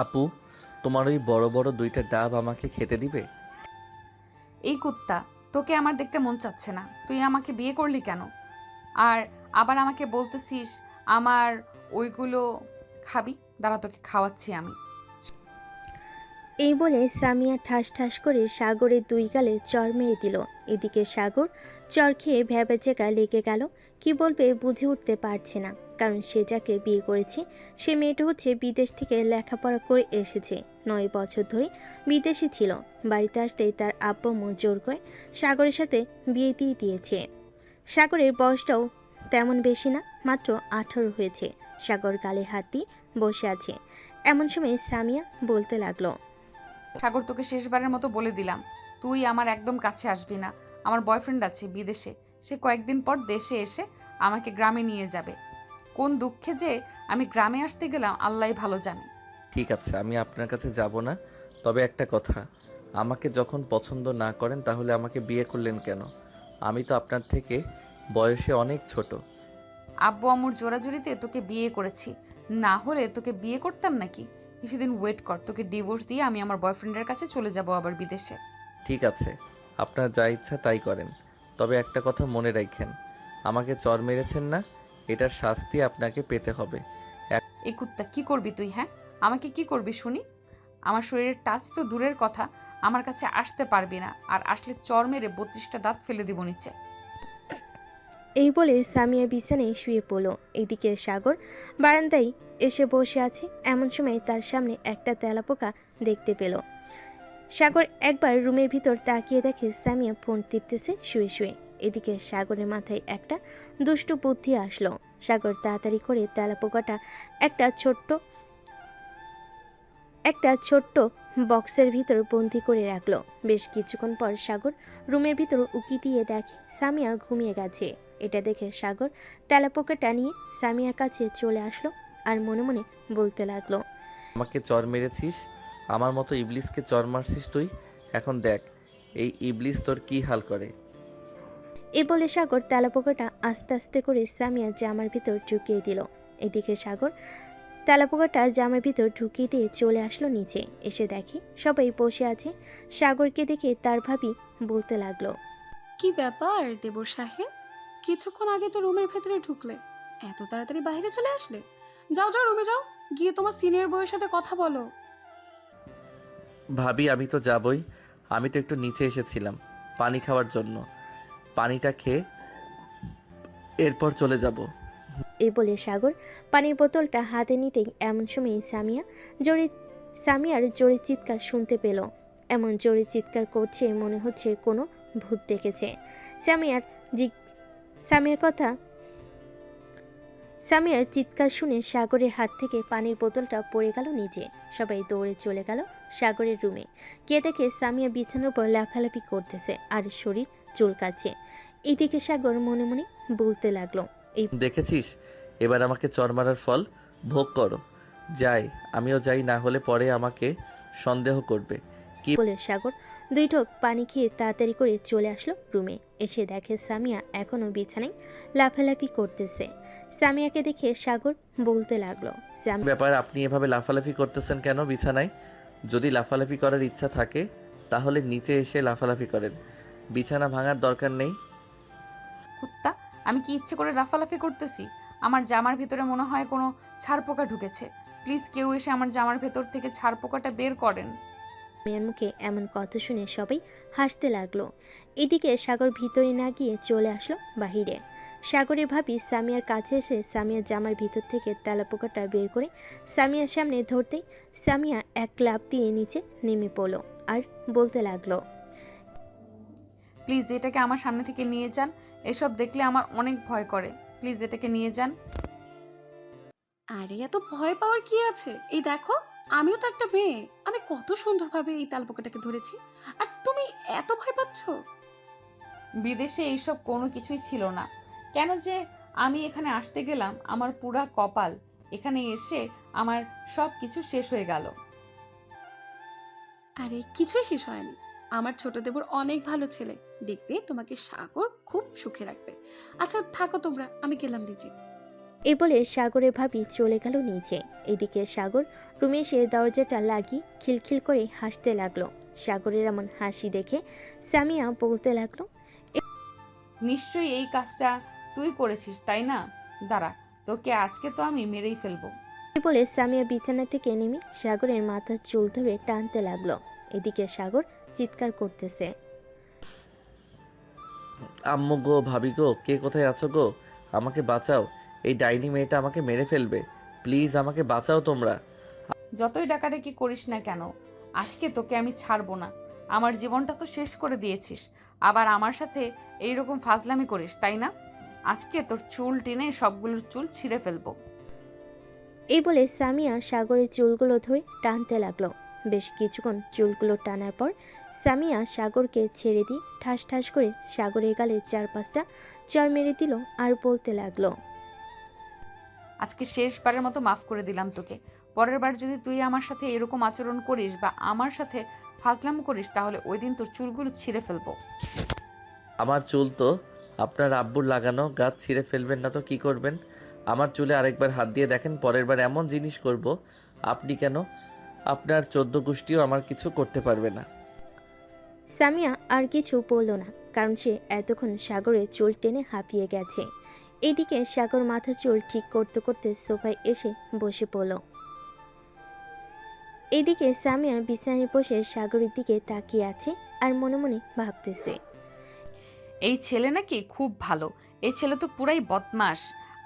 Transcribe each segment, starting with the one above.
আপু, তোমার ওই বড় বড় দুইটা ডাব আমাকে খেতে দিবে? এই কুত্তা, তোকে আমার দেখতে মন চাচ্ছে না, তুই আমাকে বিয়ে করলি কেন? আর আবার আমাকে বলতেছিস আমার ওইগুলো খাবি? দাঁড়া, তোকে খাওয়াচ্ছি আমি। এই বলে সামিয়া ঠাস ঠাস করে সাগরের দুই গালে চর মেরে দিল। এদিকে সাগর চর খেয়ে ভ্যাবাচেকা লেগে গেল। কি বলবে বুঝে উঠতে পারছে না, কারণ সে যাকে বিয়ে করেছে সে মেয়েটা হচ্ছে বিদেশ থেকে লেখাপড়া করে এসেছে, 9 বছর ধরে বিদেশে ছিল। বাড়িতে আসতেই তার আব্বু আম্মু জোর করে সাগরের সাথে বিয়ে দিয়ে দিয়েছে। সাগরের বয়সটাও তেমন বেশি না, মাত্র 18 হয়েছে। সাগর গালে হাত দিয়ে বসে আছে। এমন সময় সামিয়া বলতে লাগলো, সাগর, তোকে শেষবারের মতো বলে দিলাম, তুই আমার একদম কাছে আসবি না। আমার বয়ফ্রেন্ড আছে বিদেশে, সে কয়েকদিন পর দেশে এসে আমাকে গ্রামে নিয়ে যাবে। কোন দুঃখে যে আমি গ্রামে আসতে গেলাম আল্লাহই ভালো জানে। ঠিক আছে, আমি আপনার কাছে যাব না। তবে একটা কথা, আমাকে যখন পছন্দ না করেন তাহলে আমাকে বিয়ে করলেন কেন? আমি তো আপনার থেকে বয়সে অনেক ছোট। আব্বু আম্মুর জোরাজুরিতে তোকে বিয়ে করেছি, না হলে তোকে বিয়ে করতাম নাকি? কিছুদিন ওয়েট কর, তোকে ডিভোর্স দিয়ে আমি আমার বয়ফ্রেন্ডের কাছে চলে যাব আবার বিদেশে। ঠিক আছে, আপনার যা ইচ্ছা তাই করেন। তবে একটা কথা মনে রাখেন, আমাকে চর মেরেছেন না, এটার শাস্তি আপনাকে পেতে হবে। এই কুত্তা, কি করবি তুই? হ্যাঁ, আমাকে কি করবি শুনি? আমার শরীরের টাচ তো দূরের কথা, আমার কাছে আসতে পারবি না, আর আসলে চর মেরে 32টা দাঁত ফেলে দিব নিচে। এই বলে সামিয়া বিছানায় শুয়ে পড়ল। এদিকে সাগর বারান্দায় এসে বসে আছে। এমন সময় তার সামনে একটা তেলাপোকা দেখতে পেল। সাগর একবার রুমের ভিতর তাকিয়ে দেখে সামিয়া ফোন টিপতেছে শুয়ে শুয়ে। এদিকে সাগরের মাথায় একটা দুষ্টু বুদ্ধি আসলো। সাগর তাড়াতাড়ি করে তেলাপোকাটা একটা ছোট্ট বক্সের ভিতর বন্দি করে রাখলো। বেশ কিছুক্ষণ পর সাগর রুমের ভিতর উকি দিয়ে দেখে সামিয়া ঘুমিয়ে গেছে। এটা দেখে সাগর তেলাপোকাটা নিয়ে সামিয়ার কাছে চলে আসলো আর মনে মনে বলতে লাগলো, আমাকে চর মেরেছিস, আমার মতো ইবলিসকে চর মারছিস তুই। এখন দেখ এই ইবলিস তোর কি হাল করে। এ বলে সাগর তেলাপোকাটা আস্তে আস্তে করে সামিয়ার জামার ভিতর ঢুকিয়ে দিল। এদিকে সাগর তেলাপোকাটা জামার ভিতর ঢুকিয়ে দিয়ে চলে আসলো নিচে। এসে দেখে সবাই বসে আছে। সাগরকে দেখে তার ভাবি বলতে লাগলো, কি ব্যাপার দেবর সাহেব, কিছুক্ষণ আগে তো রুমের ভেতরে ঢুকলে, এত তাড়াতাড়ি বাইরে চলে আসলে? যাও যাও, রুমে যাও, গিয়ে তোমার সিনিয়র বউয়ের সাথে কথা বলো। ভাবি, আমি তো যাবই। আমি তো একটু নিচে এসেছিলাম পানি খাওয়ার জন্য। পানিটা খেয়ে এরপর চলে যাব। এই বলে সাগর পানির বোতলটা হাতে নিতেই এমন সময় সামিয়ার জোরে চিৎকার শুনতে পেল। এমন জোরে চিৎকার করছে মনে হচ্ছে কোনো ভূত দেখেছে। সামিয়ার জি- সামিয়ার কথা সামিয়ার চিৎকার শুনে সাগরের হাত থেকে পানির বোতলটা পড়ে গেল নিচে। সবাই দৌড়ে চলে গেল সাগরের রুমে। গিয়ে দেখে সামিয়া বিছানার উপর লাফালাফি করতেছে আর শরীর চুলকাচ্ছে। এদিকে সাগর মনে মনে বলতে লাগলো, এই দেখেছিস, এবার আমাকে চর মারার ফল ভোগ করো। যাই, আমিও যাই, না হলে পরে আমাকে সন্দেহ করবে। কি বলে সাগর 2 ঢোক পানি খেয়ে তাড়াতাড়ি করে চলে আসলো রুমে। এসে দেখে সামিয়া এখনো বিছানায় লাফালাফি করতেছে। সামিয়াকে দেখে সাগর বলতে লাগলো, ব্যাপার, আপনি এভাবে লাফালাফি করতেছেন কেন বিছানায়? যদি লাফালাফি করার ইচ্ছা থাকে তাহলে নিচে এসে লাফালাফি করেন, বিছানা ভাঙার দরকার নেই। কুত্তা, আমি কি ইচ্ছে করে লাফালাফি করতেছি? আমার জামার ভিতরে মনে হয় কোনো ছারপোকা ঢুকেছে। প্লিজ কেউ এসে আমার জামার ভেতর থেকে ছারপোকাটা বের করেন। সামিয়ার মুখে এমন কথা শুনে সবাই হাসতে লাগলো। এদিকে সাগর ভিতরে না গিয়ে চলে আসলো বাহিরে। সাগরের ভাবি সামিয়ার কাছে এসে সামিয়ার জামার ভিতর থেকে তেলাপোকাটা বের করে সামিয়ার সামনে ধরতেই সামিয়া এক লাফ দিয়ে নিচে নেমে পড়লো আর বলতে লাগলো, প্লিজ এটাকে আমার সামনে থেকে নিয়ে যান, এসব দেখলে আমার অনেক ভয় করে। প্লিজ এটাকে নিয়ে যান। আরে এত ভয় পাওয়ার কি আছে, এই দেখো, আমিও তো একটা মেয়ে, আমি কত সুন্দরভাবে এই তালপোকাটাকে ধরেছি, আর তুমি এত ভয় পাচ্ছ? বিদেশে এইসব কোনো কিছুই ছিল না, কেন যে আমি এখানে আসতে গেলাম, আমার পুরা কপাল। এখানে এসে আমার সব কিছু শেষ হয়ে গেল। আরে কিছুই শেষ হয়নি, আমার ছোট দেবর অনেক ভালো ছেলে, দেখবে তোমাকে সাগর খুব সুখে রাখবে। আচ্ছা থাকো তোমরা, আমি গেলাম নিচে। এই বলে সাগরের ভাবি চলে গেল নিচে। এদিকে সাগর রুমে এসে দরজাটা লাগিয়ে খিলখিল করে হাসতে লাগলো। সাগরের এমন হাসি দেখে সামিয়া বলতে লাগলো, নিশ্চয়ই এই কাজটা তুই করেছিস তাই না? দাঁড়া, তোকে আজকে তো আমি মেরেই ফেলবো। এই বলে সামিয়া বিছানা থেকে নেমে সাগরের মাথার চুল ধরে টানতে লাগলো। এদিকে সাগর চিৎকার করতেছে, আম্মু গো, ভাবি গো, কে কোথায় আছো গো? আমাকে বাঁচাও, এই ডাইনি মেয়েটা আমাকে মেরে ফেলবে। প্লিজ আমাকে বাঁচাও তোমরা। যতই ডাকাডাকি করিস না কেন, আজকে তোকে আমি ছাড়বো না। আমার জীবনটা তো শেষ করে দিয়েছিস, আবার আমার সাথে এইরকম ফাজলামি করিস তাই না? আজকে তোর চুল টেনে সবগুলোর চুল ছিঁড়ে ফেলবো। এই বলে সামিয়া সাগরের চুলগুলো ধরে টানতে লাগলো। বেশ কিছুক্ষণ চুলগুলো টানার পর সামিয়া সাগরকে ছেড়ে দিয়ে ঠাস ঠাস করে সাগরের গালে 4-5টা চড় মেরে দিল আর বলতে লাগলো, আজকে শেষবারের মতো মাফ করে দিলাম তোকে। পরের বার যদি তুই আমার সাথে এরকম আচরণ করিস বা আমার সাথে ফাজলাম করিস, তাহলে ওই দিন তোর চুলগুলো ছিঁড়ে ফেলবো। আমার চুল তো আপনার আব্বুর লাগানো, গাছ ছিঁড়ে ফেলবেন না তো কি করবেন? আমার চুলে আরেকবার হাত দিয়ে দেখেন, পরের বার এমন জিনিস করব আপনি কেন, আপনার 14 গোষ্ঠীও আমার কিছু করতে পারবে না। সামিয়া আর কিছু বলল না, কারণ সে এতক্ষণ সাগরের চুল টেনে হাঁপিয়ে গেছে। এইদিকে সাগর মাথার চুল ঠিক করতে করতে সোফায় এসে বসে পড়ল। এইদিকে সামিয়া বিছানায় বসে সাগরের দিকে তাকিয়ে আছে আর মনে মনে ভাবতেছে, এই ছেলে নাকি খুব ভালো। এই ছেলে তো পুরাই বদমাস।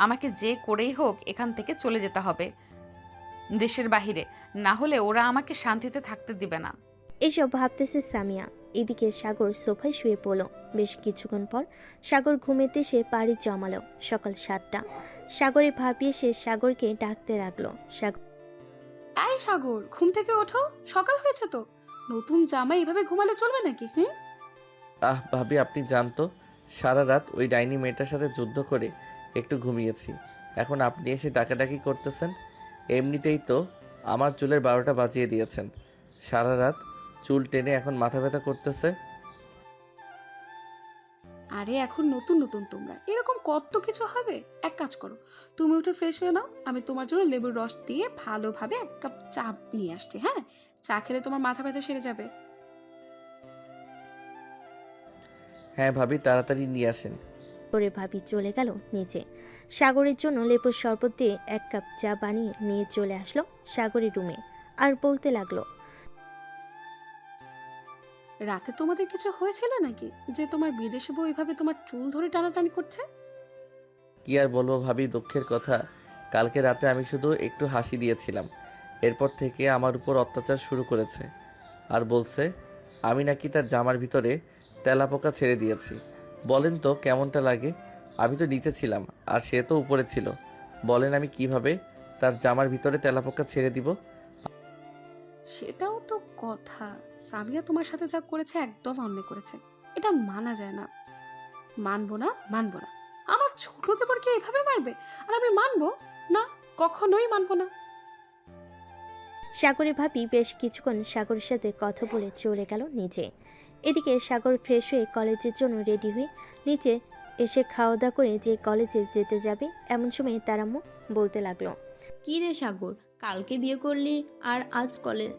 আমাকে যে করেই হোক এখান থেকে চলে যেতে হবে দেশের বাহিরে, না হলে ওরা আমাকে শান্তিতে থাকতে দিবে না। এইসব ভাবতেছে সামিয়া। এদিকে সাগর সোফায় শুয়ে পড়ল। বেশ কিছুক্ষণ পর সাগর ঘুমেতে সে পাড়ি জমালো। সকাল 7টা। সাগরে ভাবিয়ে সে সাগরকে ডাকতে লাগলো। এই সাগর, ঘুম থেকে ওঠো, সকাল হয়েছে তো। নতুন জামাই এভাবে ঘুমালে চলবে নাকি? ভাবি, আপনি জানতো সারা রাত ওই ডাইনি মেয়েটার সাথে যুদ্ধ করে একটু ঘুমিয়েছি, এখন আপনি এসে ডাকাডাকি করতেছেন। এমনিতেই তো আমার চুলের 12টা বাজিয়ে দিয়েছেন। সারা রাত চুল টেনে এখন মাথা ব্যথা করতেছে। আরে এখন নতুন নতুন তোমরা এরকম কত কিছু হবে। এক কাজ করো, তুমি উঠে ফ্রেশ হয়ে নাও, আমি তোমার জন্য লেবুর রস দিয়ে ভালোভাবে 1 কাপ চা নিয়ে আসছি। হ্যাঁ, চা খেলে তোমার মাথা ব্যথা সেরে যাবে। হ্যাঁ ভাবি, তাড়াতাড়ি নিয়ে আসেন। করে ভাবি চলে গেল নিচে। সাগরের জন্য লেবুর শরবত দিয়ে 1 কাপ চা বানিয়ে নিয়ে চলে আসলো সাগরের রুমে আর বলতে লাগলো, রাতে তোমাদের কিছু হয়েছিল নাকি যে তোমার বিদেশে বউ এভাবে তোমার চুল ধরে টানাটানি করছে? কি আর বলবো ভাবি, দুঃখের কথা। কালকে রাতে আমি শুধু একটু হাসি দিয়েছিলাম, এরপর থেকে আমার উপর অত্যাচার শুরু করেছে আর বলছে আমি নাকি তার জামার ভিতরে তেলাপোকা ছেড়ে দিয়েছি। বলেন তো কেমনটা লাগে? আমি তো নিচে ছিলাম আর সে তো উপরে ছিল। বলেন আমি কিভাবে তার জামার ভিতরে তেলাপোকা ছেড়ে দিব? সেটাও তো কথা। সামিয়া তোমার সাথে যা করেছে একদম অন্যায় করেছে, এটা মানা যায় না। মানবো না, মানবো না। আমার ছোট দেবরকে এভাবে মারবে আর আমি মানবো না? কখনোই মানবো না। সাগরের ভাবি বেশ কিছুক্ষণ সাগরের সাথে কথা বলে চলে গেল নিচে। এদিকে সাগর ফ্রেশ হয়ে কলেজের জন্য রেডি হয়ে নিচে এসে খাওয়া দাওয়া করে যে কলেজে যেতে যাবে এমন সময় তার আম্মু বলতে লাগলো, কি রে সাগর, কালকে বিয়ে করলি আর আজ কলেজ?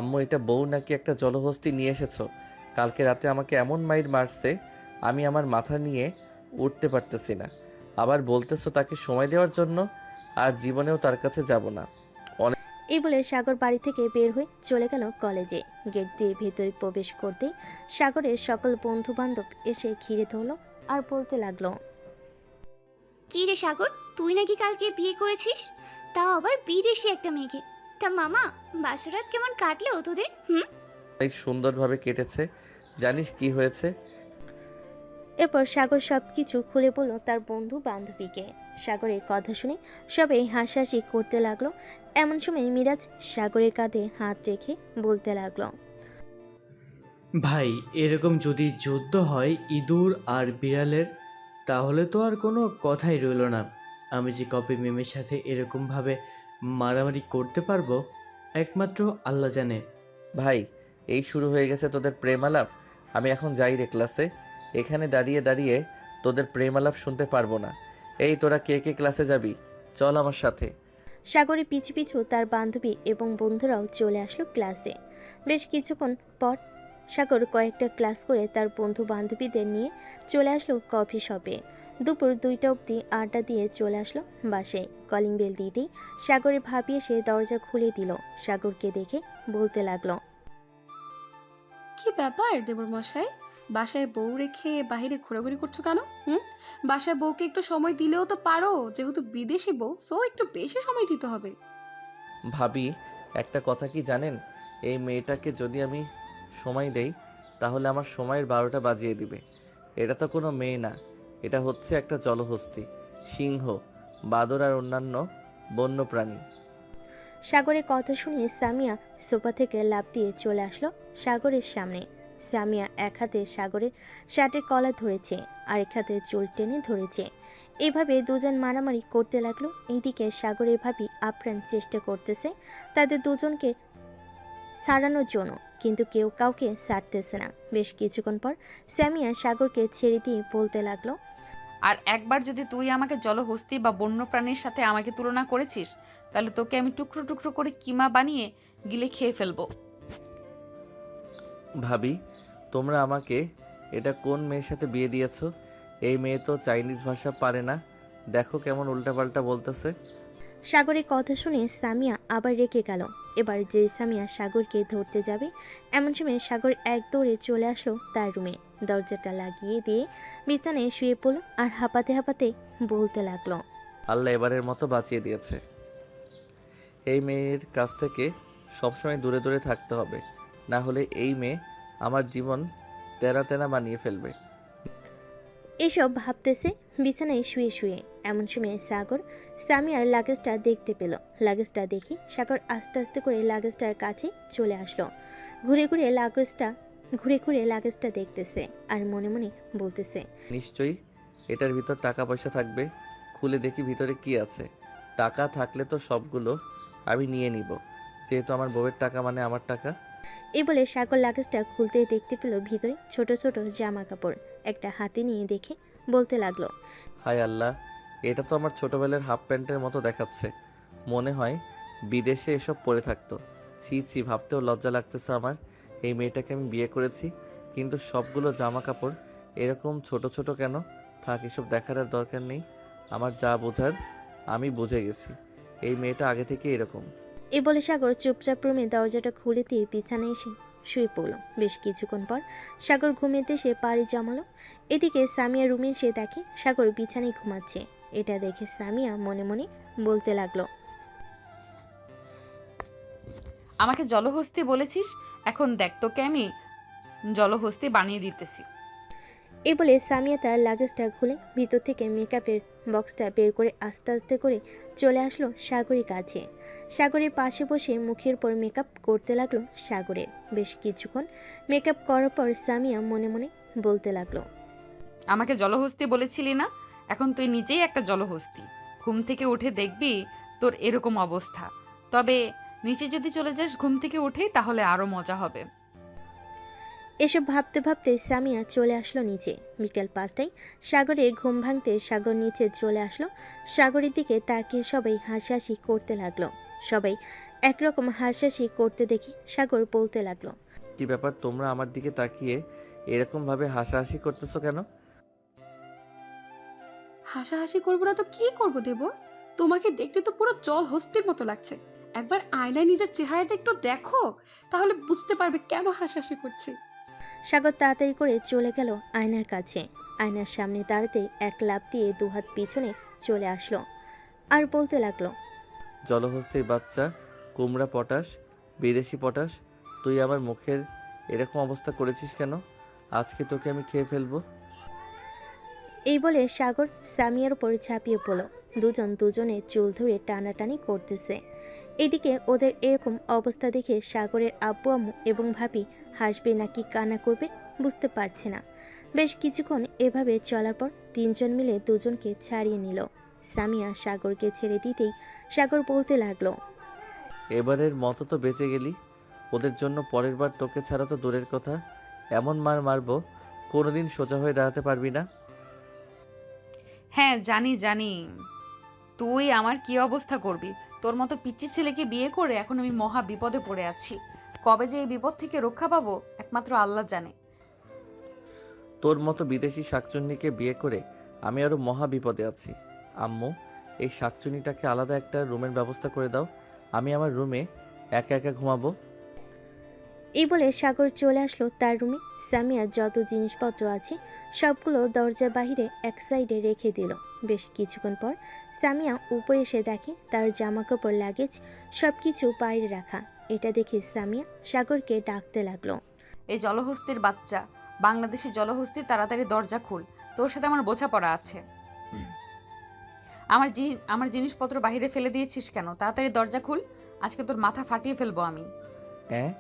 আম্মু, এটা বউ নাকি একটা জলহস্তি নিয়ে এসেছো? কালকে রাতে আমাকে এমন মাইর মারছে আমি আমার মাথা নিয়ে উঠতে পারতেছি না। আবার বলতেছো তাকে সময় দেওয়ার জন্য, আর জীবনেও তার কাছে যাব না। এই বলে সাগর বাড়ি থেকে বের হয়ে চলে গেল কলেজে। গেট দিয়ে ভেতরে প্রবেশ করতেই সাগরের সকল বন্ধু বান্ধব এসে ঘিরে ধরলো আর বলতে লাগলো, কি রে সাগর, তুই নাকি কালকে বিয়ে করেছিস, তাও আবার বিদেশি একটা মেয়েকে। তা মামা, বাসরাত কেমন কাটলো তোদের? অনেক সুন্দরভাবে কেটেছে। জানিস কি হয়েছে? এরপর সাগর সবকিছু খুলে বলল তার বন্ধু বান্ধবীকে। সাগরের কথা শুনে সবাই হাসাহাসি করতে লাগলো। এমন সময় মিরাজ সাগরের কাঁধে হাত রেখে বলতে লাগলো, ভাই, এরকম যদি যুদ্ধ হয় ইঁদুর আর বিড়ালের, তাহলে তো আর কোনো কথাই রইল না। আমি যে কবে মেমের সাথে এরকমভাবে মারামারি করতে পারবো একমাত্র আল্লাহ জানে। ভাই, এই শুরু হয়ে গেছে তোদের প্রেম আলাপ। আমি এখন যাই রে ক্লাসে। এখানে দাঁড়িয়ে দাঁড়িয়ে তোদের প্রেম আলাপ শুনতে পারবো না। এই তোরা কে কে ক্লাসে যাবি? চল আমার সাথে। সাগরের পিছু পিছু তার বান্ধবী এবং বন্ধুরাও চলে আসলো ক্লাসে। বেশ কিছুক্ষণ পর সাগর কয়েকটা ক্লাস করে তার বন্ধু বান্ধবীদের নিয়ে চলে আসলো কফি শপে। দুপুর 2টা অবধি আড্ডা দিয়ে চলে আসলো বাসায়। কলিং বেল দিতেই সাগরের ভাবি এসে দরজা খুলে দিল। সাগরকে দেখে বলতে লাগলো, কি ব্যাপার দেবর মশাই, বাসায় বউ রেখে বাইরে ঘোরাঘুরি করছো কেন? বাসায় বউকে একটু সময় দিলেও তো পারো, যেহেতু বিদেশি বউ সো একটু বেশি সময় দিতে হবে। ভাবি, একটা কথা কি জানেন? এই মেয়েটাকে যদি আমি সময় দেই তাহলে আমার সময়ের 12টা বাজিয়ে দিবে। এটা তো কোনো মেয়ে না, এটা হচ্ছে একটা জলহস্তী, সিংহ, বাদর আর অন্যান্য বন্য প্রাণী। সাগরের কথা শুনে সামিয়া সোফা থেকে লাফ দিয়ে চলে আসলো সাগরের সামনে। সামিয়া এক হাতে সাগরের শার্টের কলার ধরেছে, আরেক হাতে চুল টেনে ধরেছে। এভাবে দুজন মারামারি করতে লাগলো। এইদিকে সাগরের ভাবি আপ্রাণ চেষ্টা করতেছে তাদের দুজনকে ছাড়ানোর জন্য, কিন্তু কেউ কাউকে ছাড়তেছে না। বেশ কিছুক্ষণ পর সামিয়া সাগরকে ছেড়ে দিয়ে বলতে লাগলো, আর একবার যদি তুই আমাকে জলহস্তি বা বন্যপ্রাণীর সাথে আমাকে তুলনা করেছিস, তাহলে তোকে আমি টুকরো টুকরো করে কিমা বানিয়ে গিলে খেয়ে ফেলবো। ভাবি, তোমরা আমাকে এটা কোন মেয়ের সাথে বিয়ে দিয়েছো? এই মেয়ে তো চাইনিজ ভাষা পারে না, দেখো কেমন উল্টাপাল্টা বলতেছে। সাগরের কথা শুনে সামিয়া আবার রেগে গেল। এবার যে সামিয়া সাগরকে ধরতে যাবে এমন সময় সাগর এক দৌড়ে চলে আসলো তার রুমে। দরজাটা লাগিয়ে দিয়ে বিছানায় শুয়ে পড়ল আর হাঁপাতে হাঁপাতে বলতে লাগলো, আল্লাহ এবারের মতো বাঁচিয়ে দিয়েছে। এই মেয়ের কাছ থেকে সবসময় দূরে দূরে থাকতে হবে, না হলে এই মেয়ে আমার জীবন তেরা তেরা বানিয়ে ফেলবে। এসব ভাবতেছে বিছানায় শুয়ে শুয়ে। এমন সময় সাগর সামিয়ার লাগেজটা দেখতে পেল। লাগেজটা দেখি সাগর আস্তে আস্তে করে লাগেজটার কাছে চলে আসলো। ঘুরে ঘুরে লাগেজটা দেখতেছে আর মনে মনে বলতেছে, নিশ্চয়ই এটার ভিতর টাকা পয়সা থাকবে, খুলে দেখি ভিতরে কি আছে। টাকা থাকলে তো সবগুলো আমি নিয়ে নিব, যেহেতু আমার বউয়ের টাকা মানে আমার টাকা। এই বলে সাগর লাগেজটা খুলতে দেখতে পেল ভিতরে ছোট ছোট জামা কাপড়। একটা হাতে নিয়ে দেখে বলতে লাগলো, হায় আল্লাহ, এটা তো আমার ছোটবেলার হাফ প্যান্টের মতো দেখাচ্ছে। মনে হয় বিদেশে এসব পরে থাকতো। ছি ছি, ভাবতেও লজ্জা লাগতেছে আমার। এই মেয়েটাকে আমি বিয়ে করেছি, কিন্তু সবগুলো জামা কাপড় এরকম ছোট ছোট কেন? থাক, এসব দেখার আর দরকার নেই। আমার যা বোঝার আমি বুঝে গেছি, এই মেয়েটা আগে থেকে এরকম। এই বলে সাগর চুপচাপ রুমে দরজাটা খুলে দিয়ে বিছানায় এসে শুয়ে পড়ল। বেশ কিছুক্ষণ পর সাগর ঘুমেতে সে পাড়ি জমালো। এদিকে সামিয়া রুমে এসে দেখে সাগর বিছানায় ঘুমাচ্ছে। এটা দেখে সামিয়া মনে মনে বলতে লাগলো, আমাকে জলহস্তি বলেছিস, এখন দেখ তোকে আমি জলহস্তি বানিয়ে দিতেছি। এই বলে সামিয়া তার লাগেজটা খুলে ভিতর থেকে মেকআপের বক্সটা বের করে আস্তে আস্তে করে চলে আসলো সাগরের কাছে। সাগরের পাশে বসে মুখের পর মেকআপ করতে লাগলো সাগরের। বেশ কিছুক্ষণ মেকআপ করার পর সামিয়া মনে মনে বলতে লাগলো, আমাকে জলহস্তি বলেছিলি না, এখন তুই নিজেই একটা জলহস্তি। ঘুম থেকে উঠে দেখবি তোর এরকম অবস্থা। তবে নিচে যদি চলে যাস ঘুম থেকে উঠেই, তাহলে আরো মজা হবে। এসব ভাবতে ভাবতে সামিয়া চলে আসলো নিচে। বিকেল 5টায় সাগরের ঘুম ভাঙতে সাগর নিচে চলে আসলো। সাগরের দিকে তাকিয়ে সবাই হাসাহাসি করতে লাগলো। সবাই একরকম হাসাহাসি করতে দেখে সাগর বলতে লাগলো, কি ব্যাপার, তোমরা আমার দিকে তাকিয়ে এরকম ভাবে হাসাহাসি করতেছো কেন? হাসাহাসি করবো না তো কি করবো দেবর? তোমাকে দেখতে তো পুরো জল হস্তির মতো লাগছে। একবার আয়নায় নিজের চেহারাটা একটু দেখো, তাহলে বুঝতে পারবে কেন হাসাহাসি করছি। সাগর তাড়াতাড়ি করে চলে গেল আয়নার কাছে। আয়নার সামনে দাঁড়াতে এক লাফ দিয়ে দুহাত পিছনে চলে আসলো আর বলতে লাগলো, জলহস্তির বাচ্চা, কুমড়া পটাশ, বিদেশি পটাশ, তুই আমার মুখের এরকম অবস্থা করেছিস কেন? আজকে তোকে আমি খেয়ে ফেলবো। এই বলে সাগর সামিয়ার উপর ঝাঁপিয়ে পড়ল। দুজন দুজনের চুল ধরে টানাটানি করতেছে। এদিকে ওদের এরকম অবস্থা দেখে সাগরের আব্বু আম্মু এবং ভাবি হাসবে নাকি কান্না করবে বুঝতে পারছে না। বেশ কিছুক্ষণ এভাবে চলার পর তিনজন মিলে দুজনকে ছাড়িয়ে নিল। সামিয়া সাগরকে ছেড়ে দিতেই সাগর বলতে লাগলো, এবারের মতো তো বেঁচে গেলি। ওদের জন্য পরের বার তোকে ছাড়া তো দূরের কথা, এমন মার মারবো কোনোদিন সোজা হয়ে দাঁড়াতে পারবি না। হ্যাঁ জানি জানি, তুই আমার কি অবস্থা করবি। তোর মতো পিচ্চি ছেলেকে বিয়ে করে এখন আমি মহা বিপদে পড়ে আছি। কবে যে এই বিপদ থেকে রক্ষা পাবো একমাত্র আল্লাহ জানে। তোর মতো বিদেশি শাকচুন্নিকে বিয়ে করে আমি আরও মহা বিপদে আছি। আম্মু, এই শাকচুন্নিটাকে আলাদা একটা রুমের ব্যবস্থা করে দাও। আমি আমার রুমে একা একা ঘুমাবো। এই বলে সাগর চলে আসলো তার রুমে। সামিয়ার যত জিনিসপত্র আছে সবগুলো দরজার বাইরে এক সাইডে রেখে দিল। বেশ কিছুক্ষণ পর সামিয়া উপরে এসে দেখে তার জামা কাপড় লাগেজ সব কিছু বাইরে রাখা। এটা দেখে সামিয়া সাগরকে ডাকতে লাগলো। এই জলহস্তির বাচ্চা, বাংলাদেশি জলহস্তি, তাড়াতাড়ি দরজা খুল। তোর সাথে আমার বোঝাপড়া আছে। আমার জিনিসপত্র বাইরে ফেলে দিয়েছিস কেন? তাড়াতাড়ি দরজা খুল, আজকে তোর মাথা ফাটিয়ে ফেলবো আমি। হ্যাঁ,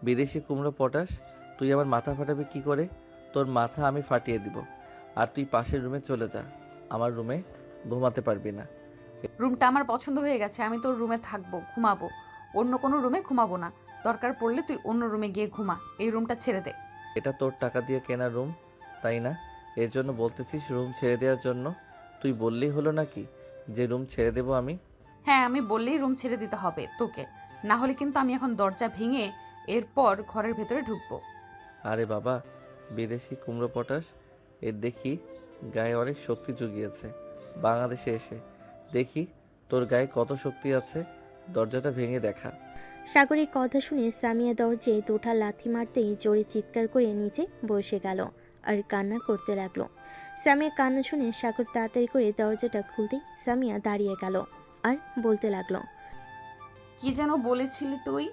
বিদেশি কুমড়ো পটাশ, তুই আমার মাথা ফাটাবি কি করে? তোর মাথা আমি ফাটিয়ে দিব। আর তুই পাশের রুমে চলে যা, আমার রুমে ঘুমাতে পারবি না। রুমটা আমার পছন্দ হয়ে গেছে, আমি তোর রুমে থাকবো, ঘুমাবো। অন্য কোনো রুমে ঘুমাবো না। দরকার পড়লে তুই অন্য রুমে গিয়ে ঘুমা, এই রুমটা ছেড়ে দে। এটা তোর টাকা দিয়ে কেনা রুম, তাই না? এর জন্য বলতেছিস রুম ছেড়ে দেওয়ার জন্য? তুই বললেই হলো নাকি যে রুম ছেড়ে দেবো আমি? হ্যাঁ, আমি বললেই রুম ছেড়ে দিতে হবে তোকে, না হলে কিন্তু আমি এখন দরজা ভেঙে এরপর ঘরের ভেতরে ঢুকবো। আরে বাবা, বিদেশি কুমড়ো পটাশ, এর দেখি গায়ে অনেক শক্তি জুগিয়েছে। বাংলাদেশে এসে দেখি তোর গায়ে কত শক্তি আছে, দরজাটা ভেঙে দেখা। সাগরের কথা শুনে সামিয়া দরজায় দুটা লাথি মারতেই জোরে চিৎকার করে নিচে বসে গেল আর কান্না করতে লাগলো। সামিয়ার কান্না শুনে সাগর তাড়াতাড়ি করে দরজাটা খুলতেই সামিয়া দাঁড়িয়ে গেল আর বলতে লাগলো। কি যেন বলেছিলি তুই?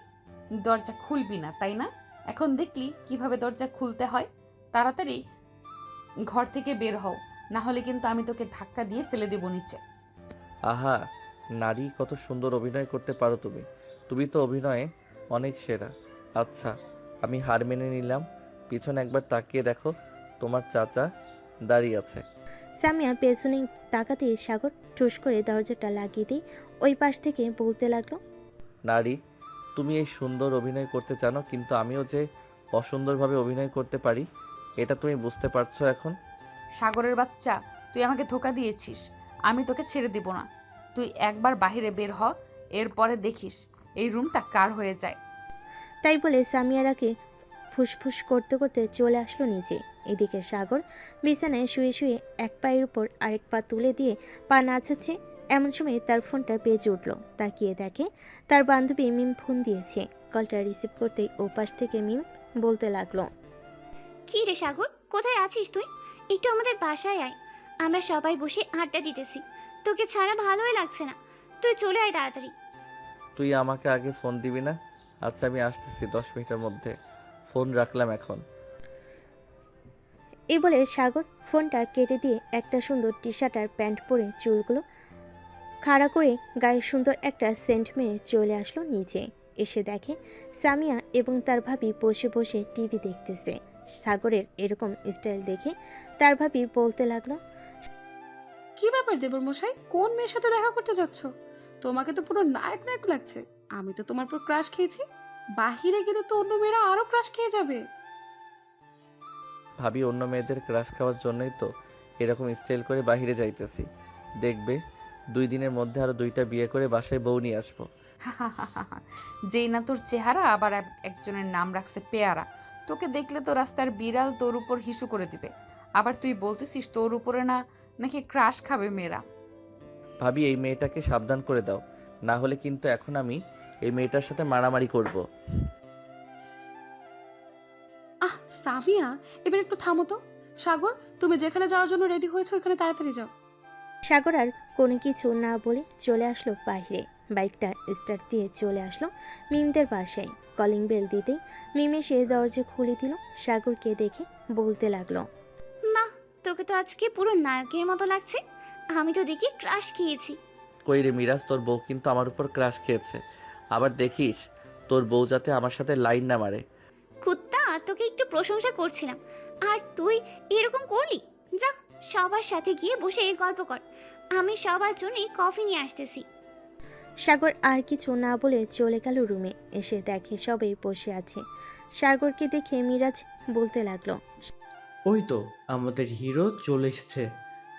দরজা খুলবি না, তাই না? এখন দেখলি কিভাবে দরজা খুলতে হয়। তাড়াতাড়ি ঘর থেকে বের হও, না হলে কিন্তু আমি তোকে ধাক্কা দিয়ে ফেলে দেবো নিচে। আহা, নারী কত সুন্দর অভিনয় করতে পারো তুমি। তুমি তো অভিনয়ে অনেক সেরা। আচ্ছা, আমি হার মেনে নিলাম। পিছনে একবার তাকিয়ে দেখো, তোমার চাচা দাঁড়িয়ে আছে। সামিয়া পেছনে তাকাতেই সাগর ঠুস করে দরজাটা লাগিয়ে দিয়ে ওই পাশ থেকে বলতে লাগলো। নারী, তুমি এই সুন্দর অভিনয় করতে জানো, কিন্তু আমিও যে অসুন্দরভাবে অভিনয় করতে পারি এটা তুমি বুঝতে পারছো এখন? সাগরের বাচ্চা, তুই আমাকে ধোকা দিয়েছিস। আমি তোকে ছেড়ে দিব না। তুই একবার বাইরে বের হ, এরপরে দেখিস এই রুমটা কার হয়ে যায়। তাই বলে সামিয়ারাকে ফুসফুস করতে করতে চলে আসলো নিচে। এদিকে সাগর বিছানায় শুয়ে শুয়ে এক পায়ের উপর আরেক পা তুলে দিয়ে পা নাচাচ্ছে। এমন সময় তার ফোনটা বেজে উঠল। তাকিয়ে দেখে তার বান্ধবী মিম ফোন দিয়েছে। কলটা রিসিভ করতেই ওপাশ থেকে মিম বলতে লাগলো। কি রে সাগর, কোথায় আছিস তুই? একটু আমাদের বাসায় আয়, আমরা সবাই বসে আড্ডা দিতেছি। তোকে ছাড়া ভালোই লাগছে না, তুই চলে আয় তাড়াতাড়ি। তুই আমাকে আগে ফোন দিবি না? আচ্ছা, আমি আসতেছি 10 মিনিটের মধ্যে। ফোন রাখলাম এখন। এই বলে সাগর ফোনটা কেটে দিয়ে একটা সুন্দর টি শার্ট আর প্যান্ট পরে চুলগুলো খাড়া করে গায়ে সুন্দর একটা সেন্ট মেরে চলে আসলো নিচে। এসে দেখে সামিয়া এবং তার ভাবি বসে বসে টিভি দেখতেছে। সাগরের এরকম স্টাইল দেখে তার ভাবি বলতে লাগলো। কি ব্যাপার দেবর মশাই, কোন মেয়ের সাথে দেখা করতে যাচ্ছ? তোমাকে তো পুরো নায়ক নায়ক লাগছে। আমি তো তোমার পর ক্রাশ খেয়েছি, বাহিরে গেলে তো অন্য মেয়েরা আরো ক্রাশ খেয়ে যাবে। ভাবি, অন্য মেয়েদের ক্রাশ খাওয়ার জন্যই তো এরকম স্টাইল করে বাইরে যাইতেছি। দেখবে 2 দিনের মধ্যে আরো 2টা বিয়ে করে বাসায় বউ নিয়ে আসবো। যেই না তোর চেহারা, আবার একজনের নাম রাখছে পেয়ারা। তোকে দেখলে তো রাস্তার বিড়াল তোর উপর হিসু করে দিবে। আবার তুই বলতেছিস তোর উপরে নাকি ক্রাশ খাবে মেয়েরা। ভাবি, এই মেয়েটাকে সাবধান করে দাও, না হলে কিন্তু এখন আমি এই মেয়েটার সাথে মারামারি করব। আহ সামিয়া, এবার একটু থামো তো। সাগর, তুমি যেখানে যাওয়ার জন্য রেডি হয়েছো ওখানে তাড়াতাড়ি যাও। সাগর আর কোনো কিছু না বলে চলে আসলো বাইরে। বাইকটা স্টার্ট দিয়ে চলে আসলো মিমদের বাসায়। কলিং বেল দিতেই মিম এসে দরজা খুলে দিল। সাগরকে দেখে বলতে লাগলো। মা, তোকে তো আজকে পুরো নায়কের মতো লাগছে। আমি তো দেখি ক্রাশ খেয়েছি। কই রে মিরাজ, তোর বউ কিন্তু আমার উপর ক্রাশ খেয়েছে। আবার দেখিস তোর বউ যাতে আমার সাথে লাইন না মারে। কুত্তা, তোকে একটু প্রশংসা করছিলাম আর তুই এরকম করলি। যা, সবার সাথে গিয়ে বসে গল্প কর, আমি সবার জন্যই কফি নিয়ে আসতেছি। সাগর আর কিছু না বলে চলে গেল রুমে। এসে দেখে সবাই বসে আছে। সাগরকে দেখে মিরাজ বলতে লাগলো। ওই তো আমাদের হিরো চলে এসেছে।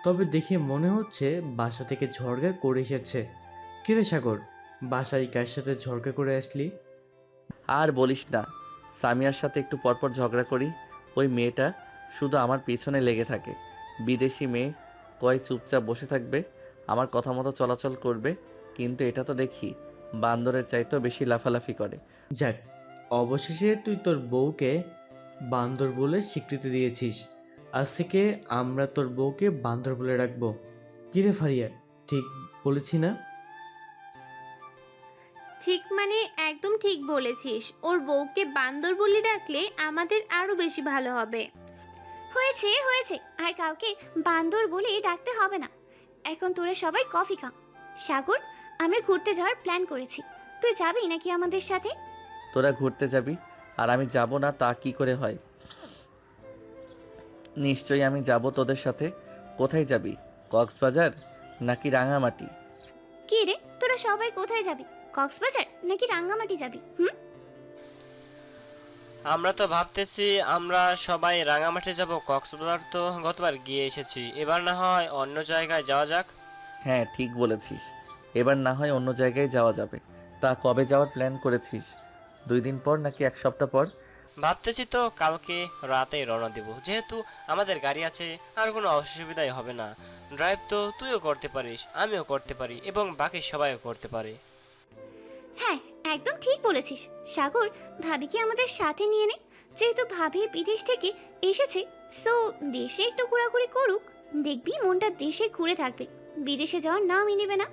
তবে দেখে মনে হচ্ছে বাসা থেকে ঝড়গা করে এসেছে। কিরে সাগর, বাসায় কার সাথে ঝড়গা করে আসলি? আর বলিস না, সামিয়ার সাথে একটু পরপর ঝগড়া করি। ওই মেয়েটা শুধু আমার পিছনে লেগে থাকে। বিদেশি মেয়ে, কয় চুপচাপ বসে থাকবে, আমার কথা মতো চলাচল করবে, কিন্তু এটা তো দেখি বান্দরের চাইতেও বেশি লাফালাফি করে। যাক, অবশেষে তুই তোর বউকে বান্দর বলে স্বীকৃতি দিয়েছিস। আজ থেকে আমরা তোর বউকে বান্দর বলে রাখবো। কিরে ফারিয়া, ঠিক বলেছি না? ঠিক মানে একদম ঠিক বলেছিস। ওর বউকে বান্দর বলে ডাকলে আমাদের আরো বেশি ভালো হবে। হয়েছে হয়েছে, আর কাউকে বান্দর বলে ডাকতে হবে না। এখন তোরা সবাই কফি খা। সাগর, আমরা ঘুরতে যাওয়ার প্ল্যান করেছি, তুই যাবি নাকি আমাদের সাথে? তোরা ঘুরতে যাবি আর আমি যাব না, তা কি করে হয়? নিশ্চয়ই আমি যাব তোদের সাথে। কোথায় যাবি? কক্সবাজার নাকি রাঙামাটি? কি রে, তোরা সবাই কোথায় যাবি? কক্সবাজার নাকি রাঙ্গামাটি যাবি? আমরা তো ভাবতেছি আমরা সবাই রাঙামাটি যাব। কক্সবাজার তো গতবার গিয়ে এসেছি, এবার না হয় অন্য জায়গায় যাওয়া যাক। হ্যাঁ, ঠিক বলেছিস, এবার না হয় অন্য জায়গায় যাওয়া যাবে। তা কবে যাওয়ার প্ল্যান করেছিস? 2 দিন পর নাকি 1 সপ্তাহ পর? ভাবতেছি তো কালকে রাতে রওনা দেব, যেহেতু আমাদের গাড়ি আছে আর কোনো অসুবিধাই হবে না। ড্রাইভ তো তুইও করতে পারিস, আমিও করতে পারি এবং বাকি সবাইও করতে পারে। হ্যাঁ, একদম ঠিক বলেছিস। সাগর, ভাবিকে আমাদের সাথে নিয়ে নে। যেহেতু ভাবি বিদেশ থেকে এসেছে, সো দেশে একটু ঘোরাঘুরি করুক। দেখবি মনটা দেশে ঘুরে থাকবে, বিদেশে যাওয়ার নামই নেবে না।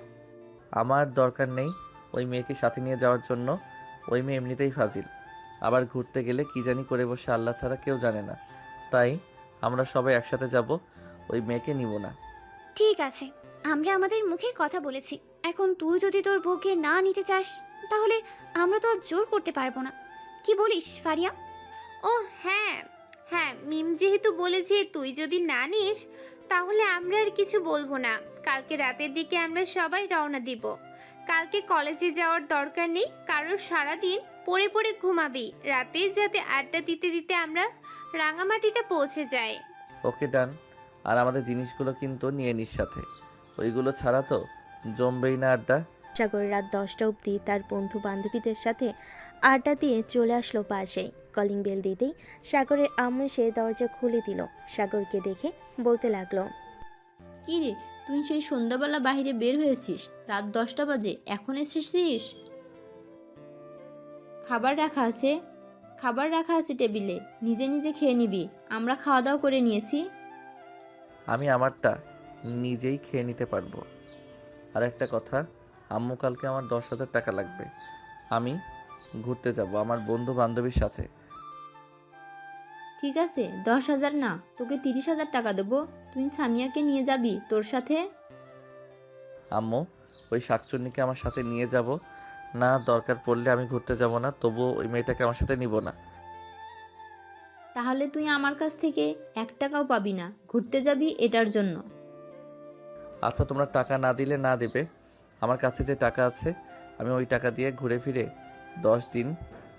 আমার দরকার নেই ওই মেয়েকে সাথে নিয়ে যাওয়ার জন্য। ওই মেয়ে এমনিতেই ফাজিল, আবার ঘুরতে গেলে কি জানি করে বসে, আল্লাহ ছাড়া কেউ জানে না। তাই আমরা সবাই একসাথে যাব, ওই মেয়েকে নিব না। ঠিক আছে, আমরা আমাদের মুখের কথা বলেছি। এখন তুই যদি তোর বউকে না নিতে চাস, তাহলে আমরা তো আর জোর করতে পারবো না। কি বলিস ফারিয়া? ও হ্যাঁ হ্যাঁ, মিম যেহেতু বলেছে তুই যদি না নিস তাহলে আমরা আর কিছু বলবো না। কালকে রাতের দিকে আমরা সবাই রওনা দিব। কালকে কলেজে যাওয়ার দরকার নেই, কারণ সারাদিন পড়ে পড়ে ঘুমাবি। রাতে যাতে আড্ডা দিতে দিতে আমরা রাঙামাটিতে পৌঁছে যাই। ওকে, ডান। আর আমাদের জিনিসগুলো কিন্তু নিয়ে নিস সাথে, ওইগুলো ছাড়া তো জমবেই না আড্ডা। সাগর রাত 10টা অবধি তার বন্ধু বান্ধবীদের সাথে আড্ডা দিয়ে চলে আসলো বাসায়। কলিং বেল দিতেই সাগরের আম্মু এসে দরজা খুলে দিল। সাগরকে দেখে বলতে লাগলো, কি রে, তুই সেই সন্ধ্যাবেলা বাইরে বের হয়েছিস, রাত 10টা বাজে, এখন এসেছিস? খাবার রাখা আছে টেবিলে, নিজে নিজে খেয়ে নিবি। আমরা খাওয়া দাওয়া করে নিয়েছি। আমি আমারটা নিজেই খেয়ে নিতে পারবো। আর একটা কথা, আম্মু কালকে আমার 10,000 টাকা লাগবে। আমি ঘুরতে যাব আমার বন্ধু বান্ধবীর সাথে। ঠিক আছে, 10,000 না, তোকে 30,000 টাকা দেবো। তুই সামিয়াকে নিয়ে যাবি তোর সাথে। আম্মু, ওই শাকচুন্নিকে আমার সাথে নিয়ে যাব না? দরকার পড়লে আমি ঘুরতে যাব না, তবুও ওই মেয়েটাকে আমার সাথে নিব না। তাহলে তুই আমার কাছ থেকে 1 টাকাও পাবি না, ঘুরতে যাবি এটার জন্য। আচ্ছা, তোমরা টাকা না দিলে না দেবে, আমার কাছে যে টাকা আছে আমি ওই টাকা দিয়ে ঘুরে ফিরে 10 দিন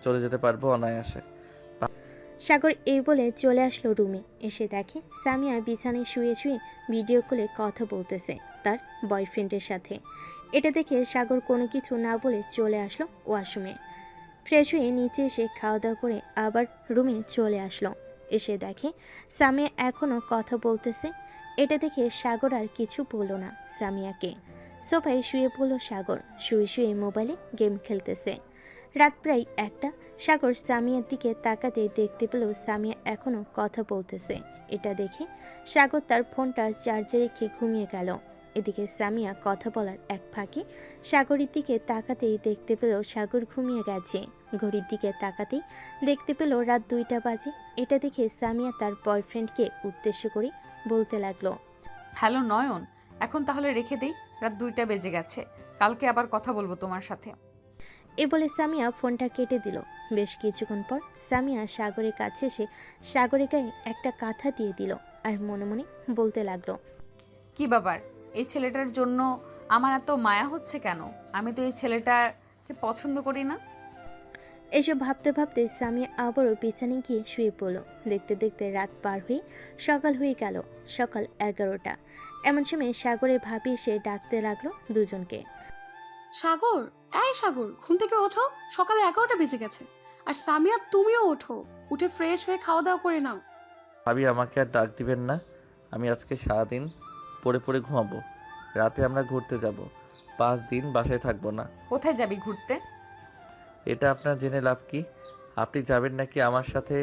চলে যেতে পারবো অনায়াসে। সাগর এই বলে চলে আসলো রুমে। এসে দেখে সামিয়া বিছানায় শুয়ে শুয়ে ভিডিও কলে কথা বলতেছে তার বয়ফ্রেন্ডের সাথে। এটা দেখে সাগর কোনো কিছু না বলে চলে আসলো ওয়াশরুমে। ফ্রেশ হয়ে নিচে এসে খাওয়া দাওয়া করে আবার রুমে চলে আসলো। এসে দেখে সামিয়া এখনও কথা বলতেছে। এটা দেখে সাগর আর কিছু বলল না সামিয়াকে। সোফায় শুয়ে পড়ল সাগর, শুয়ে শুয়ে মোবাইলে গেম খেলতেছে। রাত প্রায় 1টা। সাগর সামিয়ার দিকে তাকাতে দেখতে পেল সামিয়া এখনও কথা বলতেছে। এটা দেখে সাগর তার ফোনটা চার্জে রেখে ঘুমিয়ে গেল। এদিকে সামিয়া কথা বলার এক ফাঁকে সাগরের দিকে তাকাতেই দেখতে পেল সাগর ঘুমিয়ে গেছে। ঘড়ির দিকে তাকাতেই দেখতে পেল রাত 2টা বাজে। এটা দেখে সামিয়া তার বয়ফ্রেন্ডকে উদ্দেশ্য করে বলতে লাগলো, হ্যালো নয়ন, এখন তাহলে রেখে দেই, রাত 2টা বেজে গেছে। কালকে আবার কথা বলবো তোমার সাথে। এ বলে সামিয়া ফোনটা কেটে দিল। বেশ কিছুক্ষণ পর সামিয়া সাগরের কাছে এসে সাগরের গায়ে একটা কাঁথা দিয়ে দিল আর মনে মনে বলতে লাগলো, কি ব্যাপার, এই ছেলেটার জন্য আমার এত মায়া হচ্ছে কেন? আমি তো এই ছেলেটাকে পছন্দ করি না। এসব ভাবতে ভাবতে সামিয়া আবারও বিছানায় গিয়ে শুয়ে পড়ল। দেখতে দেখতে রাত পার হয়ে সকাল হয়ে গেল। সকাল 11টা। এমন সময় সাগরের ভাবি এসে ডাকতে লাগলো দুজনকে। সাগর, এই সাগর, ঘুম থেকে ওঠো, সকালে 11টা বেজে গেছে। আর সামিয়া, তুমিও ওঠো, উঠে ফ্রেশ হয়ে খাওয়া দাওয়া করে নাও। ভাবি আমাকে আর ডাক দিবেন না, আমি আজকে সারাদিন পড়ে পড়ে ঘুমাবো। রাতে আমরা ঘুরতে যাব, 5 দিন বাসায় থাকবো না। কোথায় যাবি ঘুরতে? এটা আপনার জেনে লাভ কি? আপনি যাবেন নাকি? আমার সাথে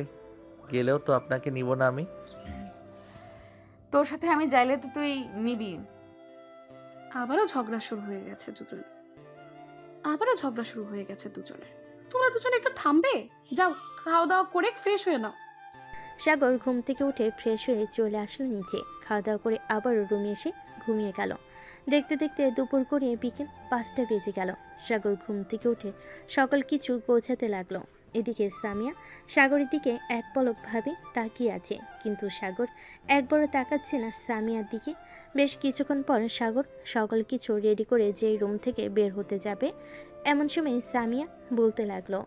গেলেও তো আপনাকে নিব না আমি। তোর সাথে আমি যাইলে তো তুই নিবি। আবারও ঝগড়া শুরু হয়ে গেছে দুজনের। তোমরা দুজনে একটু থামবে? যাও, খাওয়া দাওয়া করে ফ্রেশ হয়ে নাও। সাগর ঘুম থেকে উঠে ফ্রেশ হয়ে চলে আসলো নিচে। খাওয়া দাওয়া করে আবারও রুমে এসে ঘুমিয়ে গেল। দেখতে দেখতে দুপুর গড়িয়ে বিকেল 5টা বেজে গেল। সাগর ঘুম থেকে উঠে সকল কিছু গোছাতে লাগলো। এদিকে সামিয়া সাগরের দিকে এক পলক ভাবে তাকিয়ে আছে, কিন্তু সাগর একবারও তাকাচ্ছে না সামিয়ার দিকে। বেশ কিছুক্ষণ পর সাগর সকল কিছু রেডি করে যেই রুম থেকে বের হতে যাবে, এমন সময় সামিয়া বলতে লাগলো।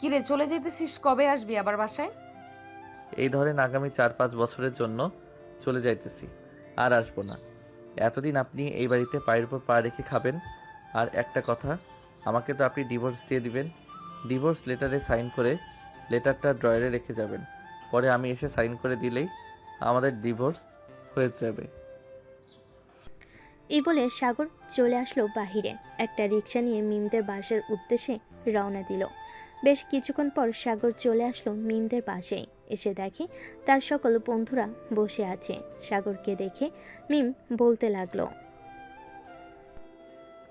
কিরে, চলে যেতেছিস? কবে আসবি আবার বাসায়? এই ধরেন আগামী 4-5 বছরের জন্য চলে যাইতেছি, আর আসবো না। এতদিন আপনি এই বাড়িতে পায়ের উপর পা রেখে খাবেন। আর একটা কথা, আমাকে তো আপনি ডিভোর্স দিয়ে দিবেন। ডিভোর্স লেটারে সাইন করে লেটারটা ড্রয়ারে রেখে যাবেন। পরে আমি এসে সাইন করে দিলেই আমাদের ডিভোর্স হয়ে যাবে। এই বলে সাগর চলে আসলো বাহিরে। একটা রিক্সা নিয়ে মিমদের বাসার উদ্দেশ্যে রওনা দিল। বেশ কিছুক্ষণ পর সাগর চলে আসলো মিমদের বাসায়। এসে দেখে তার সকল বন্ধুরা বসে আছে। সাগরকে দেখে মিম বলতে লাগলো।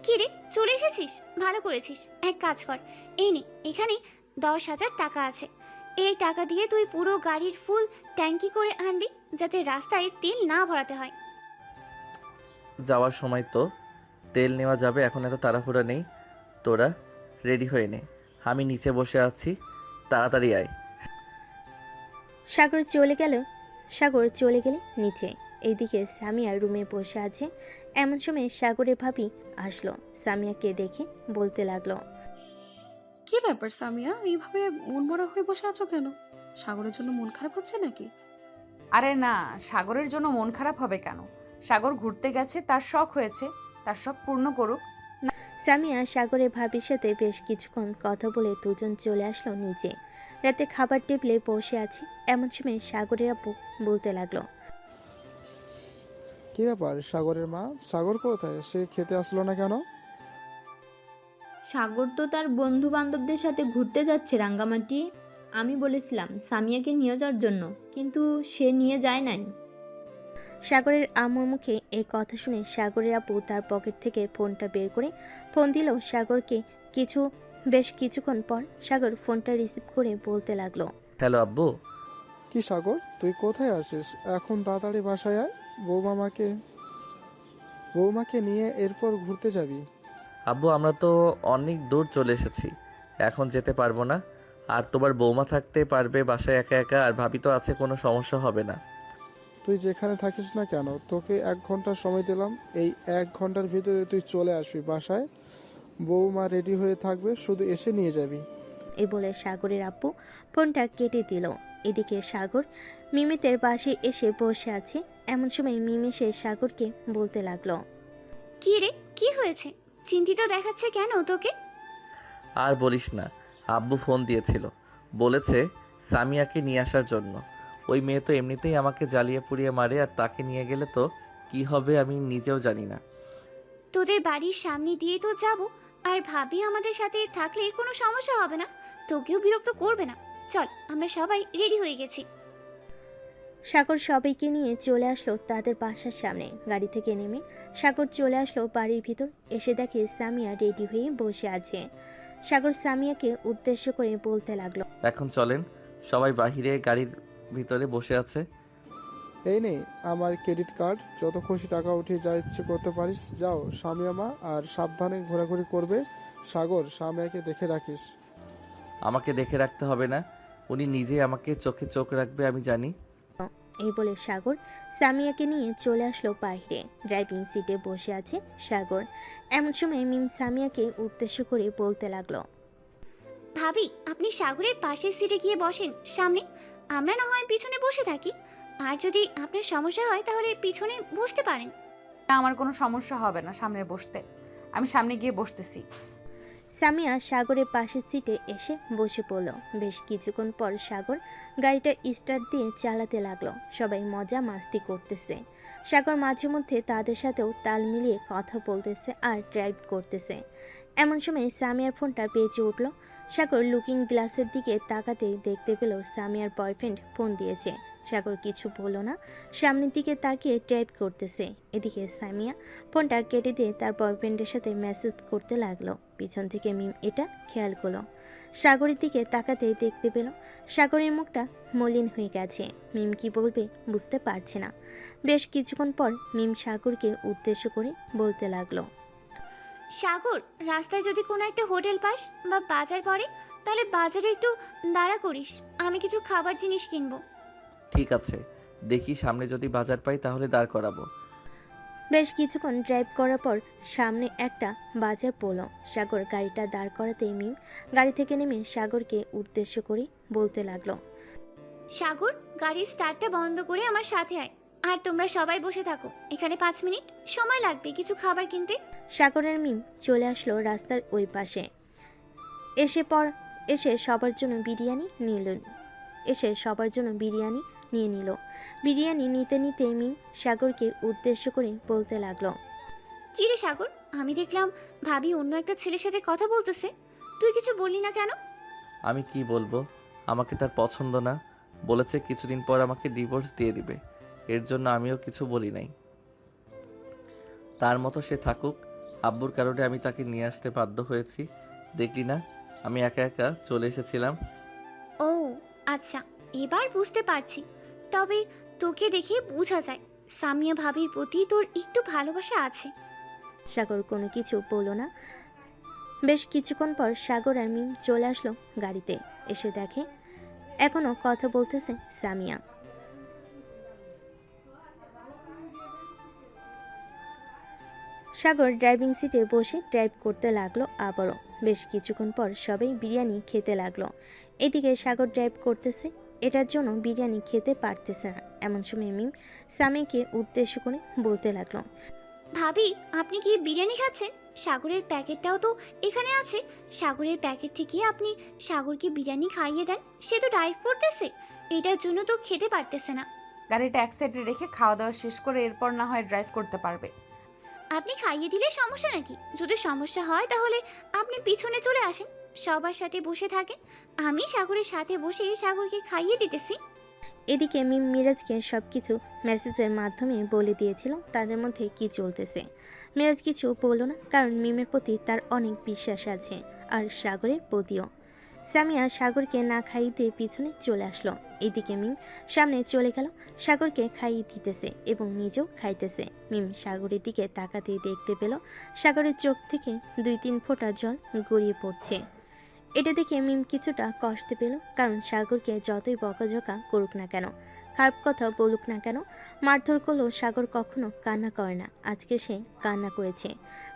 কি রে, চলে এসেছিস? ভালো করেছিস। এক কাজ কর, এই নে, এখানে 10,000 টাকা আছে। এই টাকা দিয়ে তুই পুরো গাড়ির ফুল ট্যাঙ্কি করে আনবি, যাতে রাস্তায় তেল না ভরাতে হয়। যাওয়ার সময় তো তেল নেওয়া যাবে, এখন এত তাড়াহুড়া নেই। তোরা রেডি হয়ে নে, আমি নিচে বসে আছি, তাড়াতাড়ি আয়। সাগর চলে গেলে নিচে। এইদিকে সামিয়া রুমে বসে আছে। এমন সময় সাগরের ভাবি আসলো। সামিয়াকে দেখে বলতে লাগলো। কি ব্যাপার সামিয়া, এইভাবে মন মরা হয়ে বসে আছো কেন? সাগরের জন্য মন খারাপ হচ্ছে নাকি? আরে না, সাগরের জন্য মন খারাপ হবে কেন? সাগর ঘুরতে গেছে, তার শখ হয়েছে, তার শখ পূর্ণ করুক। সামিয়া সাগরের ভাবির সাথে বেশ কিছুক্ষণ কথা বলে দুজন চলে আসলো নিচে। রাতে খাবার টেবিলে বসে আছে। এমন সময় সাগরের আপু বলতে লাগলো। কি ব্যাপার সাগরের মা? সাগর কোথায়? সে খেতে আসলো না কেন? সাগর তো তার বন্ধু বান্ধবদের সাথে ঘুরতে যাচ্ছে রাঙ্গামাটি। আমি বলেছিলাম সামিয়াকে নিয়ে যাওয়ার জন্য, কিন্তু সে নিয়ে যায় নাই। সাগরের আম্মুর মুখে এই কথা শুনে সাগরের আপু তার পকেট থেকে ফোনটা বের করে ফোন দিল সাগরকে। বেশ কিছুক্ষণ পর সাগর ফোনটা রিসিভ করে বলতে লাগলো। হ্যালো আব্বু। কি সাগর, তুই কোথায় আসিস? এখন তাড়াতাড়ি বাসায় আয়। বৌমাকে নিয়ে এরপর ঘুরতে যাবি। আব্বু, আমরা তো অনেক দূর চলে এসেছি, এখন যেতে পারবো না। আর তোমার বৌমা থাকতে পারবে বাসায় একা একা, আর ভাবি তো আছে, কোনো সমস্যা হবে না। তুই যেখানে থাকিস না কেন, তোকে 1 ঘন্টা সময় দিলাম। এই 1 ঘন্টার ভিতরে তুই চলে আসবি বাসায়। বৌমা রেডি হয়ে থাকবে, শুধু এসে নিয়ে যাবি। এই বলে সাগরের আপু ফোনটা কেটে দিল। এদিকে সাগর মিমিতের পাশে এসে বসে আছে। এমন সময় মিম এসে সাগরকে বলতে লাগলো। কি রে, কি হয়েছে? চিন্তিত দেখাচ্ছে কেন তোকে? আর বলিস না, আব্বু ফোন দিয়েছিল, বলেছে সামিয়াকে নিয়ে আসার জন্য। ওই মেয়ে তো এমনিতেই আমাকে জ্বালিয়ে পুড়িয়ে মারে, আর তাকে নিয়ে গেলে তো কি হবে আমি নিজেও জানি না। তোদের বাড়ির সামনে দিয়ে তো যাব, আর ভাবি আমাদের সাথে থাকলে কোনো সমস্যা হবে না, তোকেও বিরক্ত করবে না। চল, আমরা সবাই রেডি হয়ে গেছি। সাগর সবাইকে নিয়ে চলে আসলো তাদের বাসার সামনে। গাড়ি থেকে নেমে সাগর চলে আসলো বাড়ির ভিতর। এসে দেখে সামিয়া রেডি হয়ে বসে আছে। সাগর সামিয়াকে উদ্দেশ্য করে বলতে লাগলো। এখন চলেন, সবাই বাহিরে গাড়ির ভিতরে বসে আছে। এই নে আমার ক্রেডিট কার্ড, যত খুশি টাকা উঠিয়ে যা ইচ্ছে করতে পারিস। যাও সামিয়া মা, আর সাবধানে ঘোরাঘুরি করবে। সাগর, সামিয়াকে দেখে রাখিস। আমাকে দেখে রাখতে হবে না, উনি নিজেই আমাকে চোখে চোখ রাখবে, আমি জানি। এই বলে সাগর সামিয়াকে নিয়ে চলে আসলো বাইরে। ড্রাইভিং সিটে বসে আছে সাগর। এমন সময় মিম সামিয়াকে উদ্দেশ্য করে বলতে লাগলো। ভাবি আপনি সাগরের পাশের সিটে গিয়ে বসেন সামনে, আমরা না হয় পিছনে বসে থাকি। আর যদি আপনার সমস্যা হয় তাহলে পিছনে বসতে পারেন। আমার কোনো সমস্যা হবে না সামনে বসতে, আমি সামনে গিয়ে বসতেছি। সামিয়া সাগরের পাশের সিটে এসে বসে পড়ল। বেশ কিছুক্ষণ পর সাগর গাড়িটা স্টার্ট দিয়ে চালাতে লাগলো। সবাই মজা মাস্তি করতেছে। সাগর মাঝে মধ্যে তাদের সাথেও তাল মিলিয়ে কথা বলতেছে আর ড্রাইভ করতেছে। এমন সময় সামিয়ার ফোনটা বেজে উঠল। সাগর লুকিং গ্লাসের দিকে তাকাতেই দেখতে পেল সামিয়ার বয়ফ্রেন্ড ফোন দিয়েছে। সাগর কিছু বলল না, সামনের দিকে তাকিয়ে ড্রাইভ করতেছে। এদিকে সামিয়া ফোনটা কেটে দিয়ে তার বয়ফ্রেন্ডের সাথে মেসেজ করতে লাগলো। পিছন থেকে মিম এটা খেয়াল করলো। সাগরের দিকে তাকাতেই দেখতে পেল সাগরের মুখটা মলিন হয়ে গেছে। মিম কি বলবে বুঝতে পারছে না। বেশ কিছুক্ষণ পর মিম সাগরকে উদ্দেশ্য করে বলতে লাগলো, সাগর, রাস্তায় যদি কোনো একটা হোটেল পাস বা বাজার পড়ে তাহলে বাজারে একটু দাঁড়া করিস, আমি কিছু খাবার জিনিস কিনবো। ঠিক আছে, দেখি সামনে যদি বাজার পাই তাহলে দাঁড় করাবো। বেশ কিছুক্ষণ ড্রাইভ করার পর সামনে একটা বাজার পড়ল। সাগর গাড়িটা দাঁড় করাতেই মিম গাড়ি থেকে নেমে সাগরকে উদ্দেশ্য করে বলতে লাগলো, সাগর, গাড়ির স্টার্টটা বন্ধ করে আমার সাথে আয়। আর তোমরা সবাই বসে থাকো এখানে, 5 মিনিট সময় লাগবে কিছু খাবার কিনতে। সাগরের মিম চলে আসলো রাস্তার ওই পাশে। এসে সবার জন্য বিরিয়ানি নিয়ে নিল। বিরিয়ানি নিতে নিতে মিম সাগরকে উদ্দেশ্য করে বলতে লাগলো, কি রে সাগর, আমি দেখলাম ভাবি অন্য একটা ছেলের সাথে কথা বলতেছে, তুই কিছু বললি না কেন? আমি কি বলবো, আমাকে তার পছন্দ না, বলেছে কিছুদিন পর আমাকে ডিভোর্স দিয়ে দিবে। এর জন্য আমিও কিছু বলি নাই। তার মতো সে থাকুক, আব্বুর কারণে আমি তাকে নিয়ে আসতে বাধ্য হয়েছি। দেখলি না, আমি একা একা চলে এসেছিলাম। ও আচ্ছা, এবার বুঝতে পারছি। তবে তোকে দেখে বোঝা যায় সামিয়া ভাবির প্রতি তোর একটু ভালোবাসা আছে। সাগর কোনো কিছু বলল না। বেশ কিছুক্ষণ পর সাগর আর মিম চলে আসলো গাড়িতে। এসে দেখে এখনো কথা বলতেছে সামিয়া। সাগর ড্রাইভিং সিটে বসে ড্রাইভ করতে লাগলো আবারও। বেশ কিছুক্ষণ পর সবাই বিরিয়ানি খেতে লাগলো। এদিকে সাগর ড্রাইভ করতেছে, এটার জন্য বিরিয়ানি খেতে পারতেছে না। এমন সময় মিম সামিয়াকে উদ্দেশ্য করে বলতে লাগলো, ভাবি আপনি কি বিরিয়ানি খাচ্ছেন? সাগরের প্যাকেটটাও তো এখানে আছে। সাগরের প্যাকেট থেকে আপনি সাগরকে বিরিয়ানি খাইয়ে দেন, সে তো ড্রাইভ করতেছে, এটার জন্য তো খেতে পারতেছে না। গাড়িটা এক সাইডে রেখে খাওয়া দাওয়া শেষ করে এরপর না হয় ড্রাইভ করতে পারবে। আপনি খাইয়ে দিলে সমস্যা নাকি? যদি সমস্যা হয় তাহলে আপনি পিছনে চলে আসেন, সবার সাথে বসে থাকেন, আমি সাগরের সাথে বসে সাগরকে খাইয়ে দিতেছি। এদিকে মিম মিরাজকে সব কিছু মেসেজের মাধ্যমে বলে দিয়েছিল তাদের মধ্যে কি চলতেছে। মিরাজ কিছু বলল না, কারণ মিমের প্রতি তার অনেক বিশ্বাস আছে, আর সাগরের প্রতিও। সামিয়া সাগরকে না খাইয়ে দিয়ে পিছনে চলে আসলো। এদিকে মিম সামনে চলে গেল, সাগরকে খাইয়ে দিতেছে এবং নিজেও খাইতেছে। মিম সাগরের দিকে তাকাতেই দেখতে পেল সাগরের চোখ থেকে 2-3 ফোঁটা জল গড়িয়ে পড়ছে। এটা দেখে মিম কিছুটা কষ্ট পেল, কারণ সাগরকে যতই বকাঝকা করুক না কেন, খারাপ কথা বলুক না কেন, মারধর করলেও সাগর কখনো কান্না করে না। আজকে সে কান্না করেছে।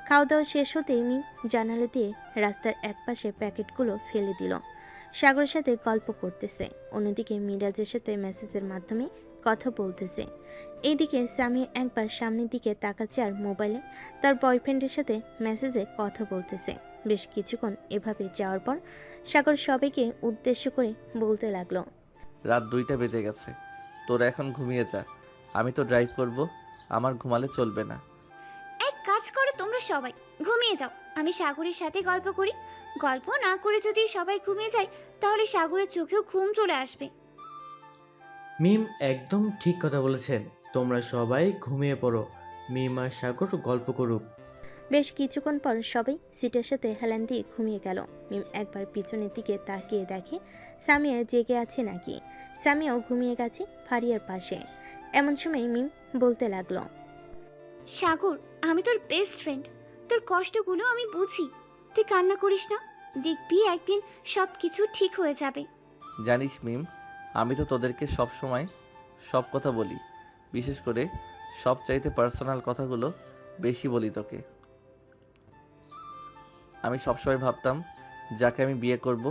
খাওয়া দাওয়া শেষ হতেই মিম জানালা দিয়ে রাস্তার একপাশে প্যাকেটগুলো ফেলে দিল। সাগরের সাথে গল্প করতেছে, অন্যদিকে মিরাজের সাথে মেসেজের মাধ্যমে কথা বলতেছে। এইদিকে সামিয়া একবার সামনের দিকে তাকাচ্ছে আর মোবাইলে তার বয়ফ্রেন্ডের সাথে মেসেজে কথা বলতেছে। বেশ কিছুক্ষণ এভাবে যাওয়ার পর সাগর সবাইকে উদ্দেশ্য করে বলতে লাগলো, রাত 2টা বেজে গেছে, তোরা এখন ঘুমিয়ে যা, আমি তো ড্রাইভ করব, আমার ঘুমালে চলবে না। এক কাজ করো তোমরা সবাই ঘুমিয়ে যাও, আমি সাগরের সাথে গল্প করি। গল্প না করে যদি সবাই ঘুমিয়ে যায় তাহলে সাগরের চোখেও ঘুম চলে আসবে। মিম একদম ঠিক কথা বলেছেন, তোমরা সবাই ঘুমিয়ে পড়ো, মিম আর সাগর গল্প করুক। বেশ কিছুক্ষণ পর সবাই সিটের সাথে হেলান দিয়ে ঘুমিয়ে গেল। মিম একবার পিছনের দিকে তাকিয়ে দেখে সামিয়া জেগে আছে নাকি। সামিয়াও ঘুমিয়ে গেছে ফারিয়ার পাশে। এমন সময় মিম বলতে লাগলো, সাগর, আমি তোর বেস্ট ফ্রেন্ড, তোর কষ্টগুলো আমি বুঝি, তুই কান্না করিস না, দেখবি একদিন সব কিছু ঠিক হয়ে যাবে। জানিস মিম, আমি তো তোদেরকে সব সময় সব কথা বলি, বিশেষ করে সবচাইতে পার্সোনাল কথাগুলো বেশি বলি তোকে। আমি সবসময় ভাবতাম যাকে আমি বিয়ে করব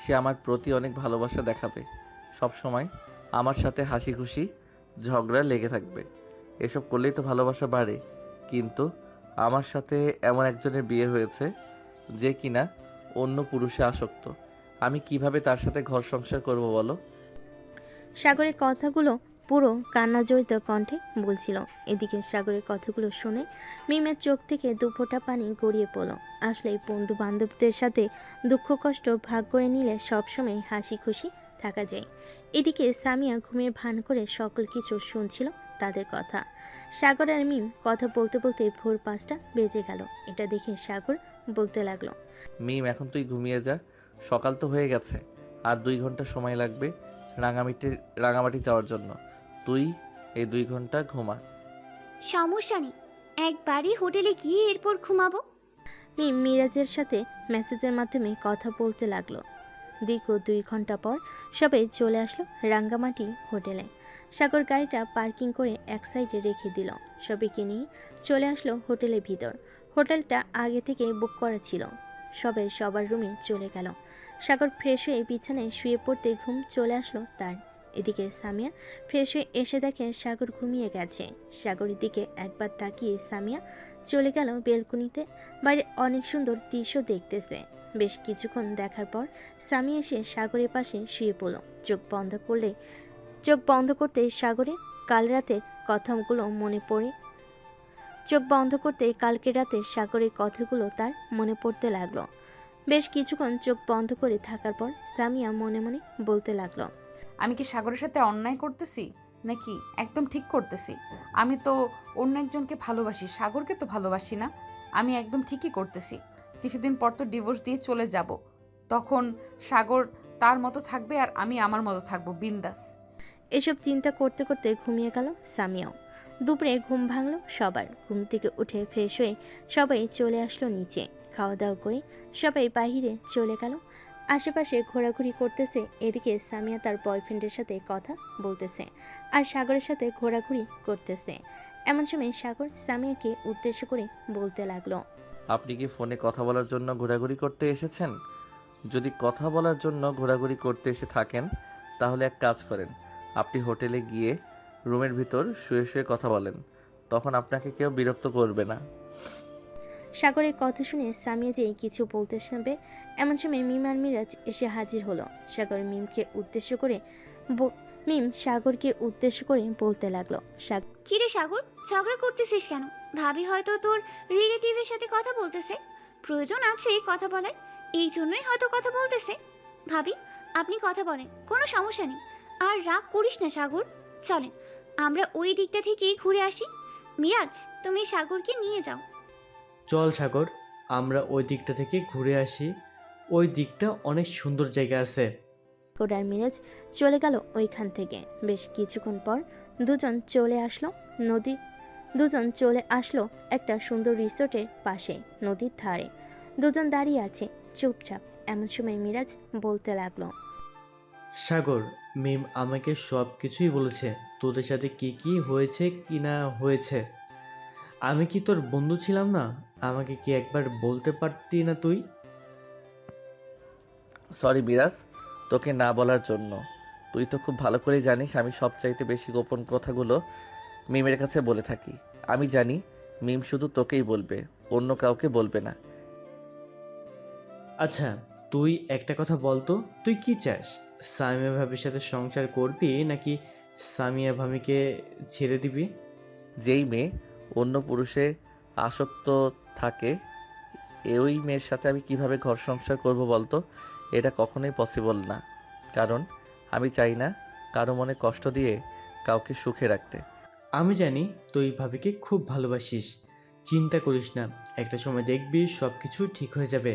সে আমার প্রতি অনেক ভালোবাসা দেখাবে, সব সময় আমার সাথে হাসি খুশি ঝগড়া লেগে থাকবে। এসব করলেই তো ভালোবাসা বাড়ে। কিন্তু আমার সাথে এমন একজনের বিয়ে হয়েছে যে কিনা অন্য পুরুষে আসক্ত। আমি কিভাবে তার সাথে ঘর সংসার করব বলো? সাগরের কথাগুলো পুরো কান্নাজড়িত কণ্ঠে বলছিল। এদিকে সাগরের কথাগুলো শুনে মিমের চোখ থেকে দুফোঁটা পানি গড়িয়ে পড়ল। আসলে বন্ধু বান্ধবদের সাথে দুঃখ কষ্ট ভাগ করে নিলে সবসময় হাসি খুশি থাকা যায়। এদিকে সামিয়া ঘুমিয়ে ভান করে সকল কিছু শুনছিল তাদের কথা। সাগর আর মিম কথা বলতে বলতে ভোর 5টা বেজে গেল। এটা দেখে সাগর বলতে লাগলো, মিম, এখন তুই ঘুমিয়ে যা, সকাল তো হয়ে গেছে, আর 2 ঘন্টা সময় লাগবে রাঙামাটি যাওয়ার জন্য। তুই এই 2 ঘন্টা ঘুমা। সমস্যা নেই, একবারই হোটেলে গিয়ে এরপর ঘুমাবো। মিম মিরাজের সাথে মেসেজের মাধ্যমে কথা বলতে লাগলো। দীর্ঘ 2 ঘন্টা পর সবাই চলে আসলো রাঙ্গামাটি হোটেলে। সাগর গাড়িটা পার্কিং করে এক সাইডে রেখে দিল। সবাইকে নিয়ে চলে আসলো হোটেলের ভিতর। হোটেলটা আগে থেকে বুক করা ছিল। সবাই সবার রুমে চলে গেল। সাগর ফ্রেশ হয়ে বিছানায় শুয়ে পড়তে ঘুম চলে আসলো তার। এদিকে সামিয়া ফ্রেশ হয়ে এসে দেখে সাগর ঘুমিয়ে গেছে। সাগরের দিকে একবার তাকিয়ে সামিয়া চলে গেল বেলকুনিতে। বাইরে অনেক সুন্দর দৃশ্য দেখতেছে। বেশ কিছুক্ষণ দেখার পর সামিয়া এসে সাগরের পাশে শুয়ে পড়ল। চোখ বন্ধ করতে সাগরে কাল রাতের কথাগুলো মনে পড়ে। চোখ বন্ধ করতে কালকে রাতে সাগরের কথাগুলো তার মনে পড়তে লাগলো। বেশ কিছুক্ষণ চোখ বন্ধ করে থাকার পর সামিয়া মনে মনে বলতে লাগলো, আমি কি সাগরের সাথে অন্যায় করতেছি নাকি একদম ঠিক করতেছি? আমি তো অন্য একজনকে ভালোবাসি, সাগরকে তো ভালোবাসি না। আমি একদম ঠিকই করতেছি। কিছুদিন পর তো ডিভোর্স দিয়ে চলে যাব। তখন সাগর তার মতো থাকবে আর আমি আমার মতো থাকবো, বিন্দাস। এসব চিন্তা করতে করতে ঘুমিয়ে গেল সামিয়াও। দুপুরে ঘুম ভাঙল সবার। ঘুম থেকে উঠে ফ্রেশ হয়ে সবাই চলে আসলো নিচে। খাওয়া দাওয়া করে সবাই বাইরে চলে গেল। আশেপাশে ঘোরাঘুরি করতেছে। এদিকে সামিয়া তার বয়ফ্রেন্ডের সাথে কথা বলতেছে আর সাগরের সাথে ঘোরাঘুরি করতেছে। এমন সময় সাগর সামিয়াকে উদ্দেশ্য করে বলতে লাগলো, আপনি কি ফোনে কথা বলার জন্য ঘোরাঘুরি করতে এসেছেন? যদি কথা বলার জন্য ঘোরাঘুরি করতে এসে থাকেন তাহলে এক কাজ করেন, আপনি হোটেলে গিয়ে রুমের ভিতর শুয়ে শুয়ে কথা বলেন, তখন আপনাকে কেউ বিরক্ত করবে না। সাগরের কথা শুনে সামিয়া যেই কিছু বলতে শুনবে এমন সময় মিম আর মিরাজ এসে হাজির হলো। মিম সাগরকে উদ্দেশ্য করে বলতে লাগলো, কিরে সাগর, ঝগড়া করতেছিস কেন? ভাবি হয়তো তোর রিলেটিভের সাথে কথা বলতেছে, প্রয়োজন আছে কথা বলার, এই জন্যই হয়তো কথা বলতেছে। ভাবি, আপনি কথা বলেন, কোনো সমস্যা নেই। আর রাগ করিস না সাগর, চলেন আমরা ওই দিকটা থেকেই ঘুরে আসি। মিরাজ, তুমি সাগরকে নিয়ে যাও। চল সাগর, আমরা ওই দিকটা থেকে ঘুরে আসি। ওই দিকটা অনেক সুন্দর জায়গা আছে। সাগর আর মিরাজ চলে গেল ওইখান থেকে। বেশ কিছুক্ষণ পর দুজন চলে আসলো একটা সুন্দর রিসোর্টের পাশে নদীর ধারে। দুজন দাঁড়িয়ে আছে চুপচাপ। এমন সময় মিরাজ বলতে লাগলো, সাগর, মিম আমাকে সব কিছুই বলেছে, তোদের সাথে কি কি হয়েছে কি না হয়েছে। আমি কি তোর বন্ধু ছিলাম না? আমাকে কি একবার বলতে পারতি না তুই? সরি বিরাজ, তোকে না বলার জন্য। তুই তো খুব ভালো করেই জানিস আমি সবচাইতে বেশি গোপন কথাগুলো মিমের কাছে বলে থাকি। আমি জানি মিম শুধু তোকেই বলবে, অন্য কাউকে বলবে না। আচ্ছা, তুই একটা কথা বলতো, তুই কি চাস? সামিয়া ভাবির সাথে সংসার করবি নাকি সামিয়া ভাবিকে ছেড়ে দিবি? যেই মেয়ে অন্য পুরুষে আসক্ত থাকে ওই মেয়ের সাথে আমি কিভাবে ঘর সংসার করব বলতো? এটা কখনোই পসিবল না, কারণ আমি চাই না কারো মনে কষ্ট দিয়ে কাউকে সুখে রাখতে। আমি জানি তুই ভাবিকে খুব ভালোবাসিস, চিন্তা করিস না, একটা সময় দেখবি সব কিছু ঠিক হয়ে যাবে।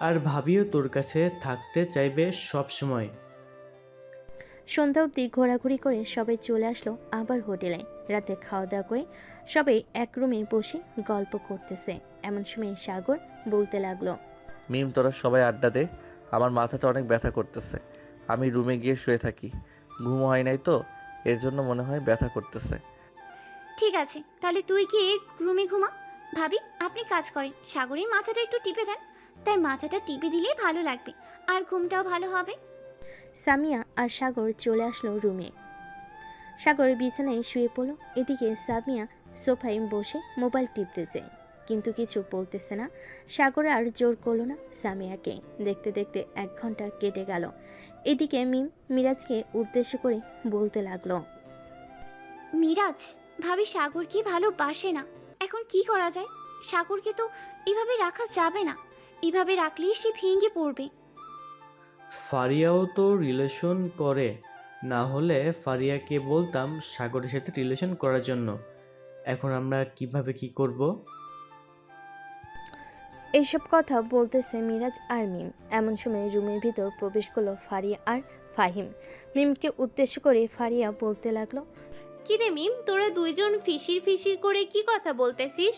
আর ভাবিও তোর কাছে থাকতে চাইবে সব সময়। সন্ধ্যা অবধি ঘোরাঘুরি করে সবাই চলে আসলো আবার হোটেলে। রাতে খাওয়া দাওয়া করে সবাই এক রুমে বসে গল্প করতেছে। এমন সময় সাগর বলতে লাগলো, মিম, তোরা সবাই আড্ডা দে, আমার মাথাটা অনেক ব্যথা করতেছে। আমি রুমে গিয়ে শুয়ে থাকি, ঘুম হয় নাই তো এর জন্য মনে হয় ব্যথা করতেছে। ঠিক আছে, তাহলে তুই গিয়ে রুমে ঘুমা। ভাবি, আপনি কাজ করেন, সাগরের মাথাটা একটু টিপে দেন, তার মাথাটা টিপে দিলেই ভালো লাগবে। আর ঘুমটাও ভালো হবে। সামিয়া আর সাগর চলে আসলো রুমে। সাগর বিছানায় শুয়ে পড়ল। এদিকে সামিয়া সোফায় বসে মোবাইল টিপতেছে, কিন্তু কিছু বলতেছে না। সাগর আর জোর করলো না সামিয়াকে। দেখতে দেখতে 1 ঘন্টা কেটে গেল। এদিকে মিম মিরাজকে উদ্দেশ্য করে বলতে লাগলো, মিরাজ, ভাবি সাগর কি ভালোবাসে না। এখন কি করা যায়? সাগরকে তো এভাবে রাখা যাবে না। এভাবে রাখলেই সে ভেঙে পড়বে। ফারিয়াও তো রিলেশন করে, না হলে ফারিয়াকে বলতাম সাগরের সাথে রিলেশন করার জন্য। এখন আমরা কিভাবে কি করব? এইসব কথা বলতেছে মিরাজ আর মিম। এমন সময় রুমের ভিতর প্রবেশ করলো ফারিয়া আর ফাহিম। মিমকে উদ্দেশ্য করে ফারিয়া বলতে লাগলো, কিরে মিম, তোরা দুইজন ফিসির ফিসির করে কি কথা বলতেছিস?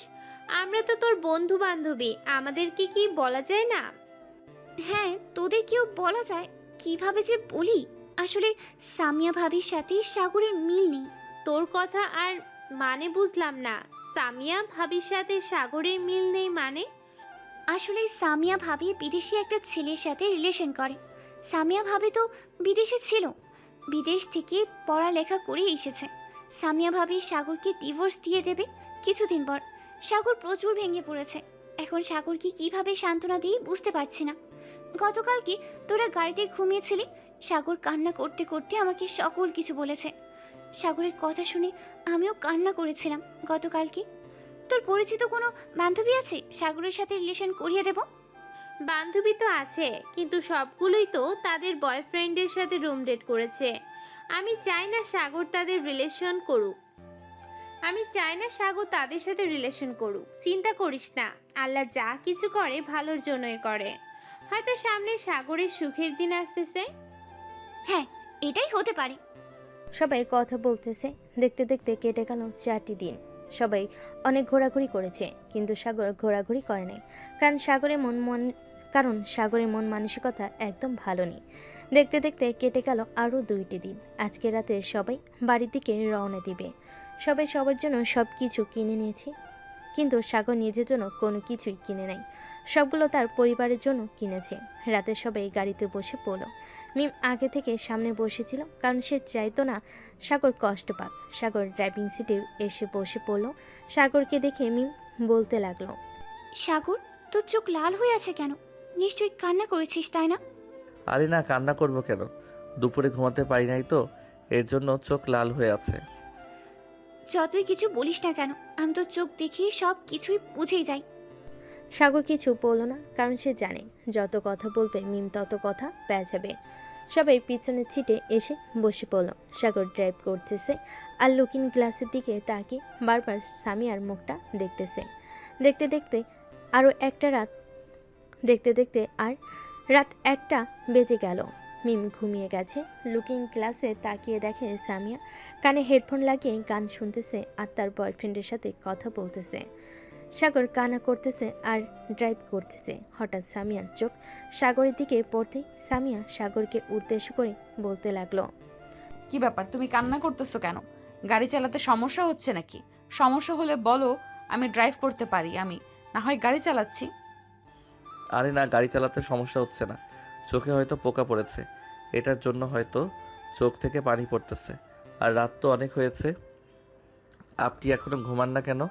আমরা তো তোর বন্ধু বান্ধবী, আমাদেরকে কি বলা যায় না? হ্যাঁ, তোদের কেউ বলা যায়। কিভাবে যে বলি, আসলে সামিয়া ভাবির সাথে সাগরের মিল নেই। তোর কথা আর মানে বুঝলাম না। সামিয়া ভাবির সাথে সাগরের মিল নেই মানে? আসলে সামিয়া ভাবি বিদেশি একটা ছেলের সাথে রিলেশন করে। সামিয়া ভাবি তো বিদেশে ছিল, বিদেশ থেকে পড়ালেখা করে এসেছে। সামিয়া ভাবি সাগরকে ডিভোর্স দিয়ে দেবে কিছুদিন পর। সাগর প্রচুর ভেঙে পড়েছে। এখন সাগরকে কিভাবে সান্ত্বনা দিই বুঝতে পারছি না। গতকালকে তোরা গাড়িতে ঘুমিয়েছিলি, সাগর কান্না করতে করতে আমাকে সকল কিছু বলেছে। সাগরের কথা শুনে আমিও কান্না করেছিলাম গতকালকে। তোর পরিচিত কোনো বান্ধবী আছে সাগরের সাথে রিলেশন করিয়ে দেব? বান্ধবী তো আছে, কিন্তু সবগুলোই তো তাদের বয়ফ্রেন্ডের সাথে রুম ডেট করেছে। আমি চাই না সাগর তাদের রিলেশন করুক। চিন্তা করিস না, আল্লাহ যা কিছু করে ভালোর জন্যই করে। হয়তো সামনে সাগরের সুখের দিন আসতেছে। হ্যাঁ, এটাই হতে পারে। সবাই কথা বলতেছে। দেখতে দেখতে কেটে গেল 4টি দিন। সবাই অনেক ঘোরাঘুরি করেছে, কিন্তু সাগর ঘোরাঘুরি করে নাই। কারণ সাগরের মন মানসিকতা একদম ভালো নেই। দেখতে দেখতে কেটে গেল আরও 2টি দিন। আজকে রাতে সবাই বাড়ির দিকে রওনা দিবে। সবাই সবার জন্য সব কিছু কিনে নিয়েছে, কিন্তু সাগর নিজের জন্য কোনো কিছুই কিনে নাই। সবগুলো তার পরিবারের জন্য কিনেছে। রাতে সবাই গাড়িতে বসে পড়ল। মিম আগে থেকে সামনে বসেছিল, কারণ সে চাইতো না সাগর কষ্ট পাক। সাগর ড্রাইভিং সিটে এসে বসে পড়ল। সাগরকে দেখে মিম বলতে লাগলো, সাগর, তোর চোখ লাল হয়ে আছে কেন? নিশ্চয়ই কান্না করেছিস, তাই না? আরে না, কান্না করবো কেন? দুপুরে ঘুমাতে পারি নাই তো, এর জন্য চোখ লাল হয়ে আছে। যতই কিছু বলিস না কেন, আমি তো চোখ দেখি সব কিছুই বুঝেই যাই। সাগর কিছু বলল না, কারণ সে জানে যত কথা বলবে মিম তত কথা পেঁচাবে। সবাই পিছনের সিটে এসে বসে পড়ল। সাগর ড্রাইভ করতেছে আর লুকিং গ্লাসের দিকে তাকিয়ে বারবার সামিয়ার মুখটা দেখতেছে। দেখতে দেখতে রাত 1টা বেজে গেল। মিম ঘুমিয়ে গেছে। লুকিং গ্লাসে তাকিয়ে দেখে সামিয়া কানে হেডফোন লাগিয়ে গান শুনতেছে আর তার বয়ফ্রেন্ডের সাথে কথা বলতেছে। সাগর কান্না করতেছে আর ড্রাইভ করতেছে। হঠাৎ সামিয়ার চোখ সাগরের দিকে পড়তেই সামিয়া সাগরকে উদ্দেশ্য করে বলতে লাগলো, কি ব্যাপার, তুমি কান্না করতেছো কেন? গাড়ি চালাতে সমস্যা হচ্ছে নাকি? সমস্যা হলে বলো, আমি ড্রাইভ করতে পারি, আমি না হয় গাড়ি চালাচ্ছি। আরে না, গাড়ি চালাতে সমস্যা হচ্ছে না, চোখে হয়তো পোকা পড়েছে, এটার জন্য হয়তো চোখ থেকে পানি পড়তেছে। আর রাত তো অনেক হয়েছে। আপনি এখনো ঘুমান না কেন?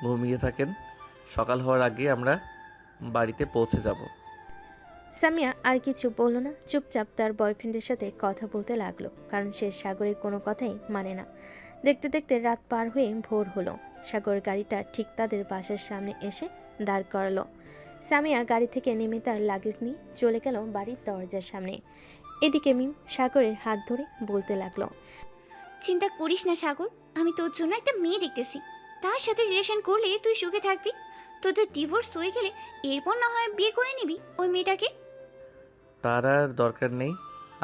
ঘুমিয়ে থাকেন, সকাল হওয়ার আগে আমরা বাড়িতে পৌঁছে যাব। সামিয়া আর কিছু বলল না, চুপচাপ তার বয়ফ্রেন্ডের সাথে কথা বলতে লাগলো, কারণ সে সাগরের কোনো কথাই মানে না। দেখতে দেখতে রাত পার হয়ে ভোর হলো। সাগর গাড়িটা ঠিক তাদের বাসার সামনে এসে দাঁড় করালো। সামিয়া গাড়ি থেকে নেমে তার লাগেজ নিয়ে চলে গেল বাড়ির দরজার সামনে। এদিকে মিম সাগরের হাত ধরে বলতে লাগলো, চিন্তা করিস না সাগর, আমি তোর জন্য একটা মেয়ে দেখতেছি। তার সাথে রিলেশন করলে তুই সুখে থাকবি। তোদের ডিভোর্স হয়ে গেলে এরপর না হয় বিয়ে করে নিবি ওই মেয়েটাকে। তার আর দরকার নেই,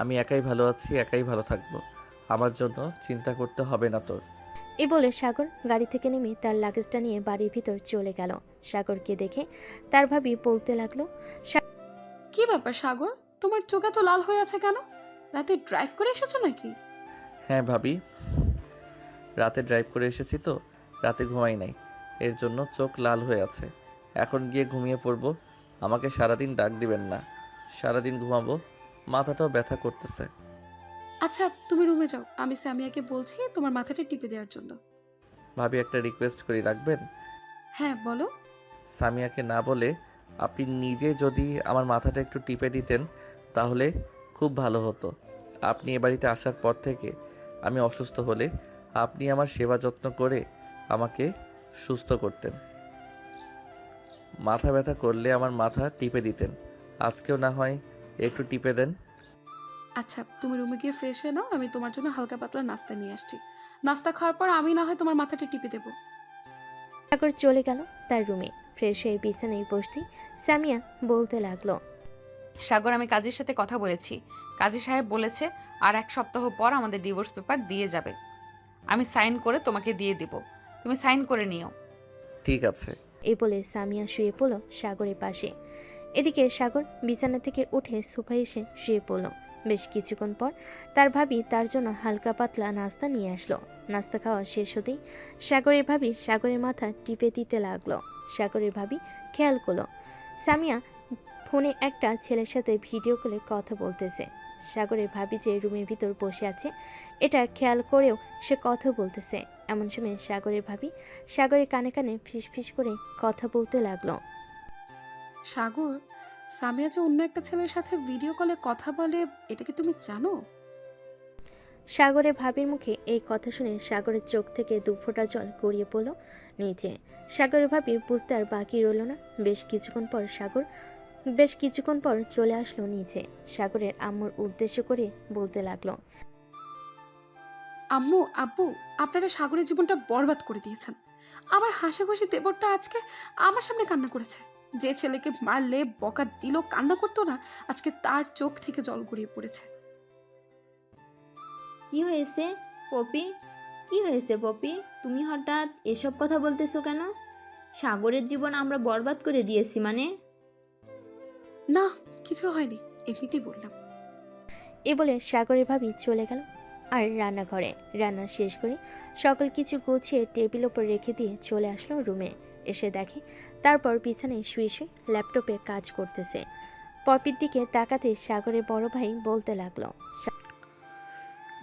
আমি একাই ভালো আছি, একাই ভালো থাকবো, আমার জন্য চিন্তা করতে হবে না তোর। এ বলে সাগর গাড়ি থেকে নেমে তার লাগেজটা নিয়ে বাড়ির ভিতর চলে গেল। সাগরকে দেখে তার ভাবি বলতে লাগলো, কি ব্যাপার সাগর, তোমার চোখ এত লাল হয়ে আছে কেন? রাতে ড্রাইভ করে এসেছো নাকি? হ্যাঁ ভাবি, রাতে ড্রাইভ করে এসেছি তো, রাতে ঘুমাই নাই, এর জন্য চোখ লাল হয়ে আছে। এখন গিয়ে ঘুমিয়ে পড়বো, আমাকে সারাদিন ডাক দিবেন না, সারাদিন ঘুমাবো, মাথাটাও ব্যথা করতেছে। আচ্ছা তুমি রুমে যাও, আমি সামিয়াকে বলছি তোমার মাথাটা টিপে দেওয়ার জন্য। ভাবি একটা রিকোয়েস্ট করি, রাখবেন? হ্যাঁ বলো। সামিয়াকে না বলে আপনি নিজে যদি আমার মাথাটা একটু টিপে দিতেন তাহলে খুব ভালো হতো। আপনি এ বাড়িতে আসার পর থেকে আমি অসুস্থ হলে আপনি আমার সেবা যত্ন করে আমাকে সুস্থ করতেন। মাথা ব্যথা করলে আমার মাথা টিপে দিতেন। আজকেও না হয় একটু টিপে দেন। আচ্ছা তুমি রুমে গিয়ে ফ্রেশ হয়ে নাও, আমি তোমার জন্য হালকা পাতলা নাস্তা নিয়ে আসছি। নাস্তা খাওয়ার পর আমি না হয় তোমার মাথাটা টিপে দেবো। সাগর চলে গেল তার রুমে। ফ্রেশ হয়ে বিছানায় বসতেই সামিয়া বলতে লাগলো, সাগর, আমি কাজীর সাথে কথা বলেছি। কাজী সাহেব বলেছে আর 1 সপ্তাহ পর আমাদের ডিভোর্স পেপার দিয়ে যাবে। আমি সাইন করে তোমাকে দিয়ে দিব, তুমি সাইন করে নিও। ঠিক আছে। এই বলে সামিয়া শুয়ে পড়ল সাগরের পাশে। এদিকে সাগর বিছানা থেকে উঠে সোফায় এসে শুয়ে পড়ল। বেশ কিছুক্ষণ পর তার ভাবি তার জন্য হালকা পাতলা নাস্তা নিয়ে আসলো। নাস্তা খাওয়া শেষ হতেই সাগরের ভাবি সাগরের মাথা টিপে দিতে লাগলো। সাগরের ভাবি খেয়াল করলো সামিয়া ফোনে একটা ছেলের সাথে ভিডিও কলে কথা বলতেছে। সাগরের ভাবি যে রুমের ভিতর বসে আছে এটা খেয়াল করেও সে কথা বলতেছে। এমন সময় সাগরের ভাবি সাগরের কানে কানে ফিসফিস করে কথা বলতে লাগলো, সাগর, সামিয়া যে অন্য একটা ছেলের সাথে ভিডিও কলে কথা বলে, এটা কি তুমি জানো? সাগরের ভাবির মুখে এই কথা শুনে সাগরের চোখ থেকে 2 ফোঁটা জল গড়িয়ে পড়ল নিচে। সাগরের ভাবির বুঝতে আর বাকি রইল না। বেশ কিছুক্ষণ পর চলে আসলো নিচে। সাগরের আম্মুর উদ্দেশ্য করে বলতে লাগলো, আম্মু, আব্বু, আপনারা সাগরের জীবনটা বরবাদ করে দিয়েছেন। আমার হাসাখুশি দেবরটা আজকে আমার সামনে কান্না করেছে। যে ছেলেকে মারলে বকা দিল কান্না করতো না, আজকে তার চোখ থেকে জল গড়িয়ে পড়েছে। কি হয়েছে পপি? কি হয়েছে পপি? তুমি হঠাৎ এসব কথা বলতেছো কেন? সাগরের জীবন আমরা বরবাদ করে দিয়েছি মানে? না, কিছু হয়নি, এমনিতেই বললাম। এ বলে সাগরের ভাবি চলে গেল আর রান্নাঘরে। রান্না শেষ করে সকল কিছু গুছিয়ে টেবিল ওপর রেখে দিয়ে চলে আসলো রুমে। এসে দেখে তারপর বিছানায় শুয়ে শুয়ে ল্যাপটপে কাজ করতেছে। পপির দিকে তাকাতে সাগরের বড় ভাই বলতে লাগলো,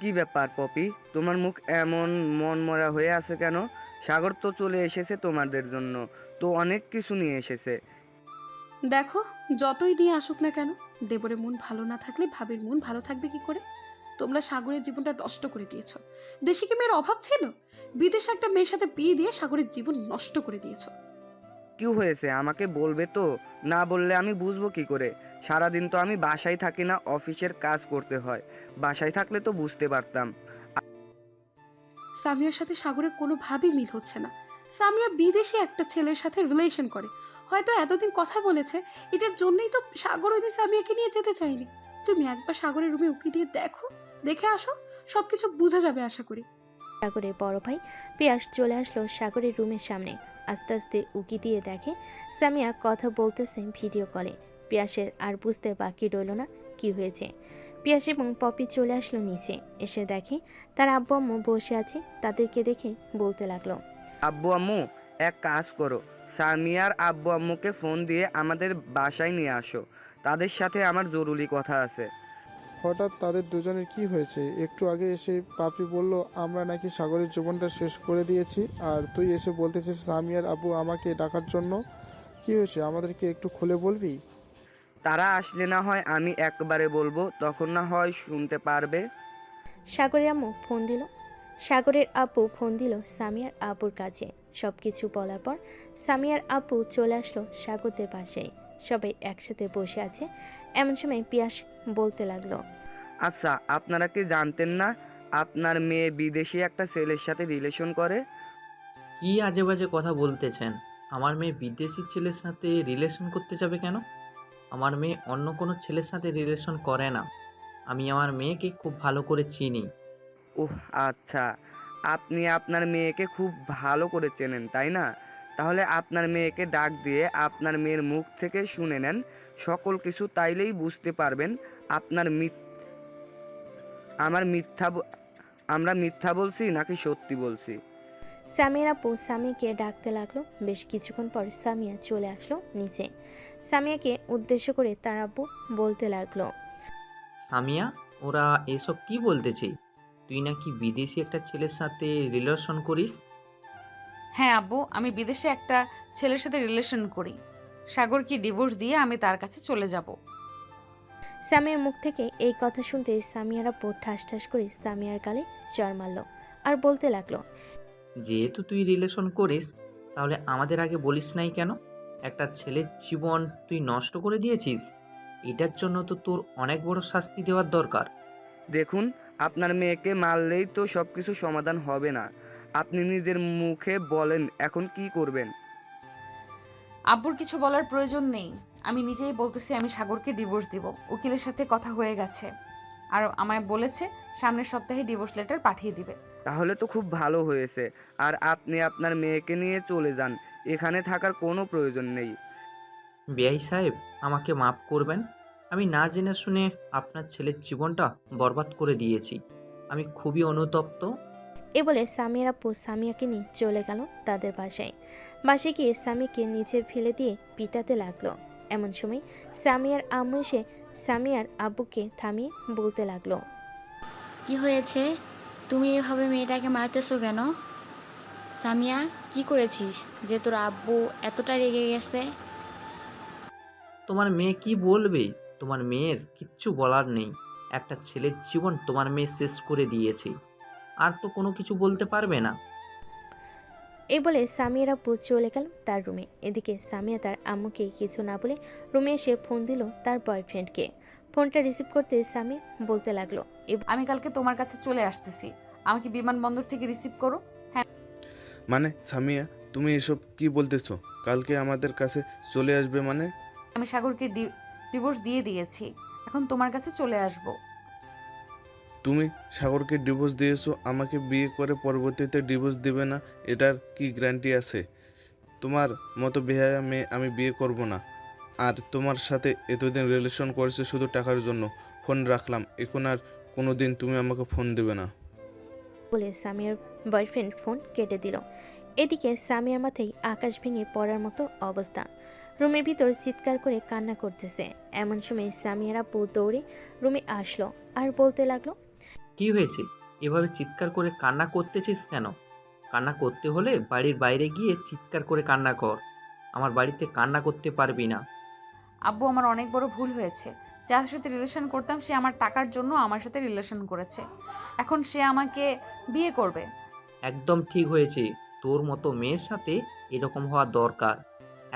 কি ব্যাপার পপি, তোমার মুখ এমন মনমরা হয়ে আছে কেন? সাগর তো চলে এসেছে তোমাদের জন্য, তো অনেক কিছু নিয়ে এসেছে। দেখো, যতই নিয়ে আসুক না কেন, দেবরের মন ভালো না থাকলে ভাবির মন ভালো থাকবে কি করে? তোমরা সাগরের জীবনটা নষ্ট করে দিয়েছো। দেশে কি মেয়ের অভাব ছিল? বিদেশে একটা মেয়ের সাথে বিয়ে দিয়ে সাগরের জীবন নষ্ট করে দিয়েছো। কি হয়েছে আমাকে বলবে তো? না বললে আমি বুঝবো কি করে? সারাদিন তো আমি বাসায় থাকি না, অফিসের কাজ করতে হয়। বাসায় থাকলে তো বুঝতে পারতাম। সামিয়ার সাথে সাগরের কোনোভাবেই মিল হচ্ছে না। সামিয়া বিদেশে একটা ছেলের সাথে রিলেশন করে, হয়তো এতদিন কথা বলেছে, এটার জন্যই তো সাগর ওই দিন সামিয়াকে নিয়ে যেতে চায়নি। তুমি একবার সাগরের রুমে উকি দিয়ে দেখে আসো, সবকিছু বোঝা যাবে আশা করি। সাগরের বড় ভাই পিয়াস চলে আসলো সাগরের রুমের সামনে। আস্তে আস্তে উকি দিয়ে দেখে সামিয়া কথা বলতেছে ভিডিও কলে। পিয়াসের আর বুঝতে বাকি রইল না কি হয়েছে। পিয়াস এবং পপি চলে আসলো নিচে। এসে দেখে তার আব্বু আম্মু বসে আছে। তাদেরকে দেখে বলতে লাগলো, আব্বু আম্মু, এক কাজ করো, সামিয়ার আব্বু আম্মুকে ফোন দিয়ে আমাদের বাসায় নিয়ে আসো। তাদের সাথে আমার জরুরি কথা আছে। হঠাৎ তাদের দুজনের কি হয়েছে? একটু আগে এসে পাপি বলল আমরা নাকি সাগরের জীবনটা শেষ করে দিয়েছি, আর তুই এসে বলতেছিস সামিয়ার আব্বু আমাকে ডাকার জন্য। কি হয়েছে আমাদেরকে একটু খুলে বলবি? তারা আসলে না হয় আমি একবারে বলবো, তখন না হয় শুনতে পারবে। সাগরের আম্মু ফোন দিল। সাগরের আব্বু ফোন দিল সামিয়ার আব্বুর কাছে। সব কিছু বলার পর সামিয়ার আব্বু চলে আসলো সাগরদের পাশেই। সবাই একসাথে বসে আছে। এমন সময় পিয়াস বলতে লাগলো, আচ্ছা, আপনারা কি জানতেন না আপনার মেয়ে বিদেশি একটা ছেলের সাথে রিলেশন করে? কি আজে বাজে কথা বলতেছেন? আমার মেয়ে বিদেশি ছেলের সাথে রিলেশন করতে যাবে কেন? আমার মেয়ে অন্য কোনো ছেলের সাথে রিলেশন করে না। আমি আমার মেয়েকে খুব ভালো করে চিনি। ওহ আচ্ছা, আপনি আপনার মেয়েকে খুব ভালো করে চেনেন তাই না? তাহলে আপনার মেয়েকে ডাক দিয়ে আপনার মেয়ের মুখ থেকে শুনে নেন সকল কিছু, তাইলেই বুঝতে পারবেন আপনার আমরা মিথ্যা বলছি নাকি সত্যি বলছি। সামিয়ার আপু সামিয়াকে ডাকতে লাগলো। বেশ কিছুক্ষণ পর সামিয়া চলে আসলো নিচে। সামিয়াকে উদ্দেশ্য করে তার আব্বু বলতে লাগলো, সামিয়া, ওরা এসব কি বলতেছে? তুই নাকি বিদেশি একটা ছেলের সাথে রিলেশন করিস? হ্যাঁ আব্বু, আমি বিদেশে একটা ছেলের সাথে রিলেশন করি। সাগরকে ডিভোর্স দিয়ে আমি তার কাছে চলে যাব। সামিয়ার মুখ থেকে এই কথা শুনতে সামিয়ার আপু ঠাস ঠাস করে সামিয়ার গালে চড় মারল আর বলতে লাগলো, যেহেতু তুই রিলেশন করিস, তাহলে আমাদের আগে বলিস নাই কেন? একটা ছেলের জীবন তুই নষ্ট করে দিয়েছিস। এটার জন্য তো তোর অনেক বড় শাস্তি দেওয়ার দরকার। দেখুন, আপনার মেয়েকে মারলেই তো সব কিছু সমাধান হবে না। আপনি নিজের মুখে বলেন এখন কি করবেন। আব্বুর কিছু বলার প্রয়োজন নেই, আমি নিজেই বলতেছি আমি সাগরকে ডিভোর্স দিব। উকিলের সাথে কথা হয়ে গেছে, আর আমায় বলেছে সামনের সপ্তাহে ডিভোর্স লেটার পাঠিয়ে দিবে। তাহলে তো খুব ভালো হয়েছে। আর আপনি আপনার মেয়েকে নিয়ে চলে যান, এখানে থাকার কোনো প্রয়োজন নেই। বেআই সাহেব, আমাকে মাফ করবেন। আমি না জেনে শুনে আপনার ছেলের জীবনটা বরবাদ করে দিয়েছি। আমি খুবই অনুতপ্ত। এ বলে সামিয়ার আপু সামিয়াকে নিয়ে চলে গেল তাদের বাসায়। বাসায় গিয়ে সামিয়াকে নিচে ফেলে দিয়ে পিটাতে লাগলো। এমন সময় সামিয়ার আম্মু এসে সামিয়ার আব্বুকে থামিয়ে বলতে লাগলো, কি হয়েছে? তুমি এভাবে মেয়েটাকে মারতেছো কেন? সামিয়া, কি করেছিস যে তোর আব্বু এতটা রেগে গেছে? তোমার মেয়ে কি বলবে? তোমার মেয়ের কিচ্ছু বলার নেই। একটা ছেলের জীবন তোমার মেয়ে শেষ করে দিয়েছে, আর তো কোনো কিছু বলতে পারবে না। এই বলে সামিয়ার আপু চলে গেল তার রুমে। এদিকে সামিয়া তার আম্মুকে কিছু না বলে রুমে এসে ফোন দিল তার বয়ফ্রেন্ডকে। ফোনটা রিসিভ করতে সামিয়া বলতে লাগলো, আমি কালকে তোমার কাছে চলে আসতেছি, আমাকে বিমানবন্দর থেকে রিসিভ করো। হ্যাঁ মানে সামিয়া, তুমি এসব কি বলতেছো? কালকে আমাদের কাছে চলে আসবে মানে? আমি সাগরকে ডিভোর্স দিয়ে দিয়েছি, এখন তোমার কাছে চলে আসব। তুমি সাগরকে ডিভোর্স দিয়েছো, আমাকে বিয়ে করে পরবর্তীতে ডিভোর্স দেবে না, এটার কি গ্যারান্টি আছে? তোমার মতো বেহায়া মেয়ে আমি বিয়ে করব না। আর তোমার সাথে এতদিন রিলেশন করেছে শুধু টাকার জন্য। ফোন রাখলাম, এখন আর কোনো দিন তুমি আমাকে ফোন দেবে না। বলে সামিয়ার বয়ফ্রেন্ড ফোন কেটে দিল। এদিকে সামিয়ার মাথায় আকাশ ভেঙে পড়ার মতো অবস্থা। রুমের ভিতর চিৎকার করে কান্না করতেছে। এমন সময় সামিয়ার আপু দৌড়ে রুমে আসলো আর বলতে লাগলো, কি হয়েছে? এভাবে চিৎকার করে কান্না করতেছিস কেন? কান্না করতে হলে বাড়ির বাইরে গিয়ে চিৎকার করে কান্না কর। আমার বাড়িতে কান্না করতে পারবি না। আব্বু, আমার অনেক বড় ভুল হয়েছে। যার সাথে রিলেশন করতাম সে আমার টাকার জন্য আমার সাথে রিলেশন করেছে, এখন সে আমাকে বিয়ে করবে। একদম ঠিক হয়েছে। তোর মতো মেয়ের সাথে এরকম হওয়া দরকার।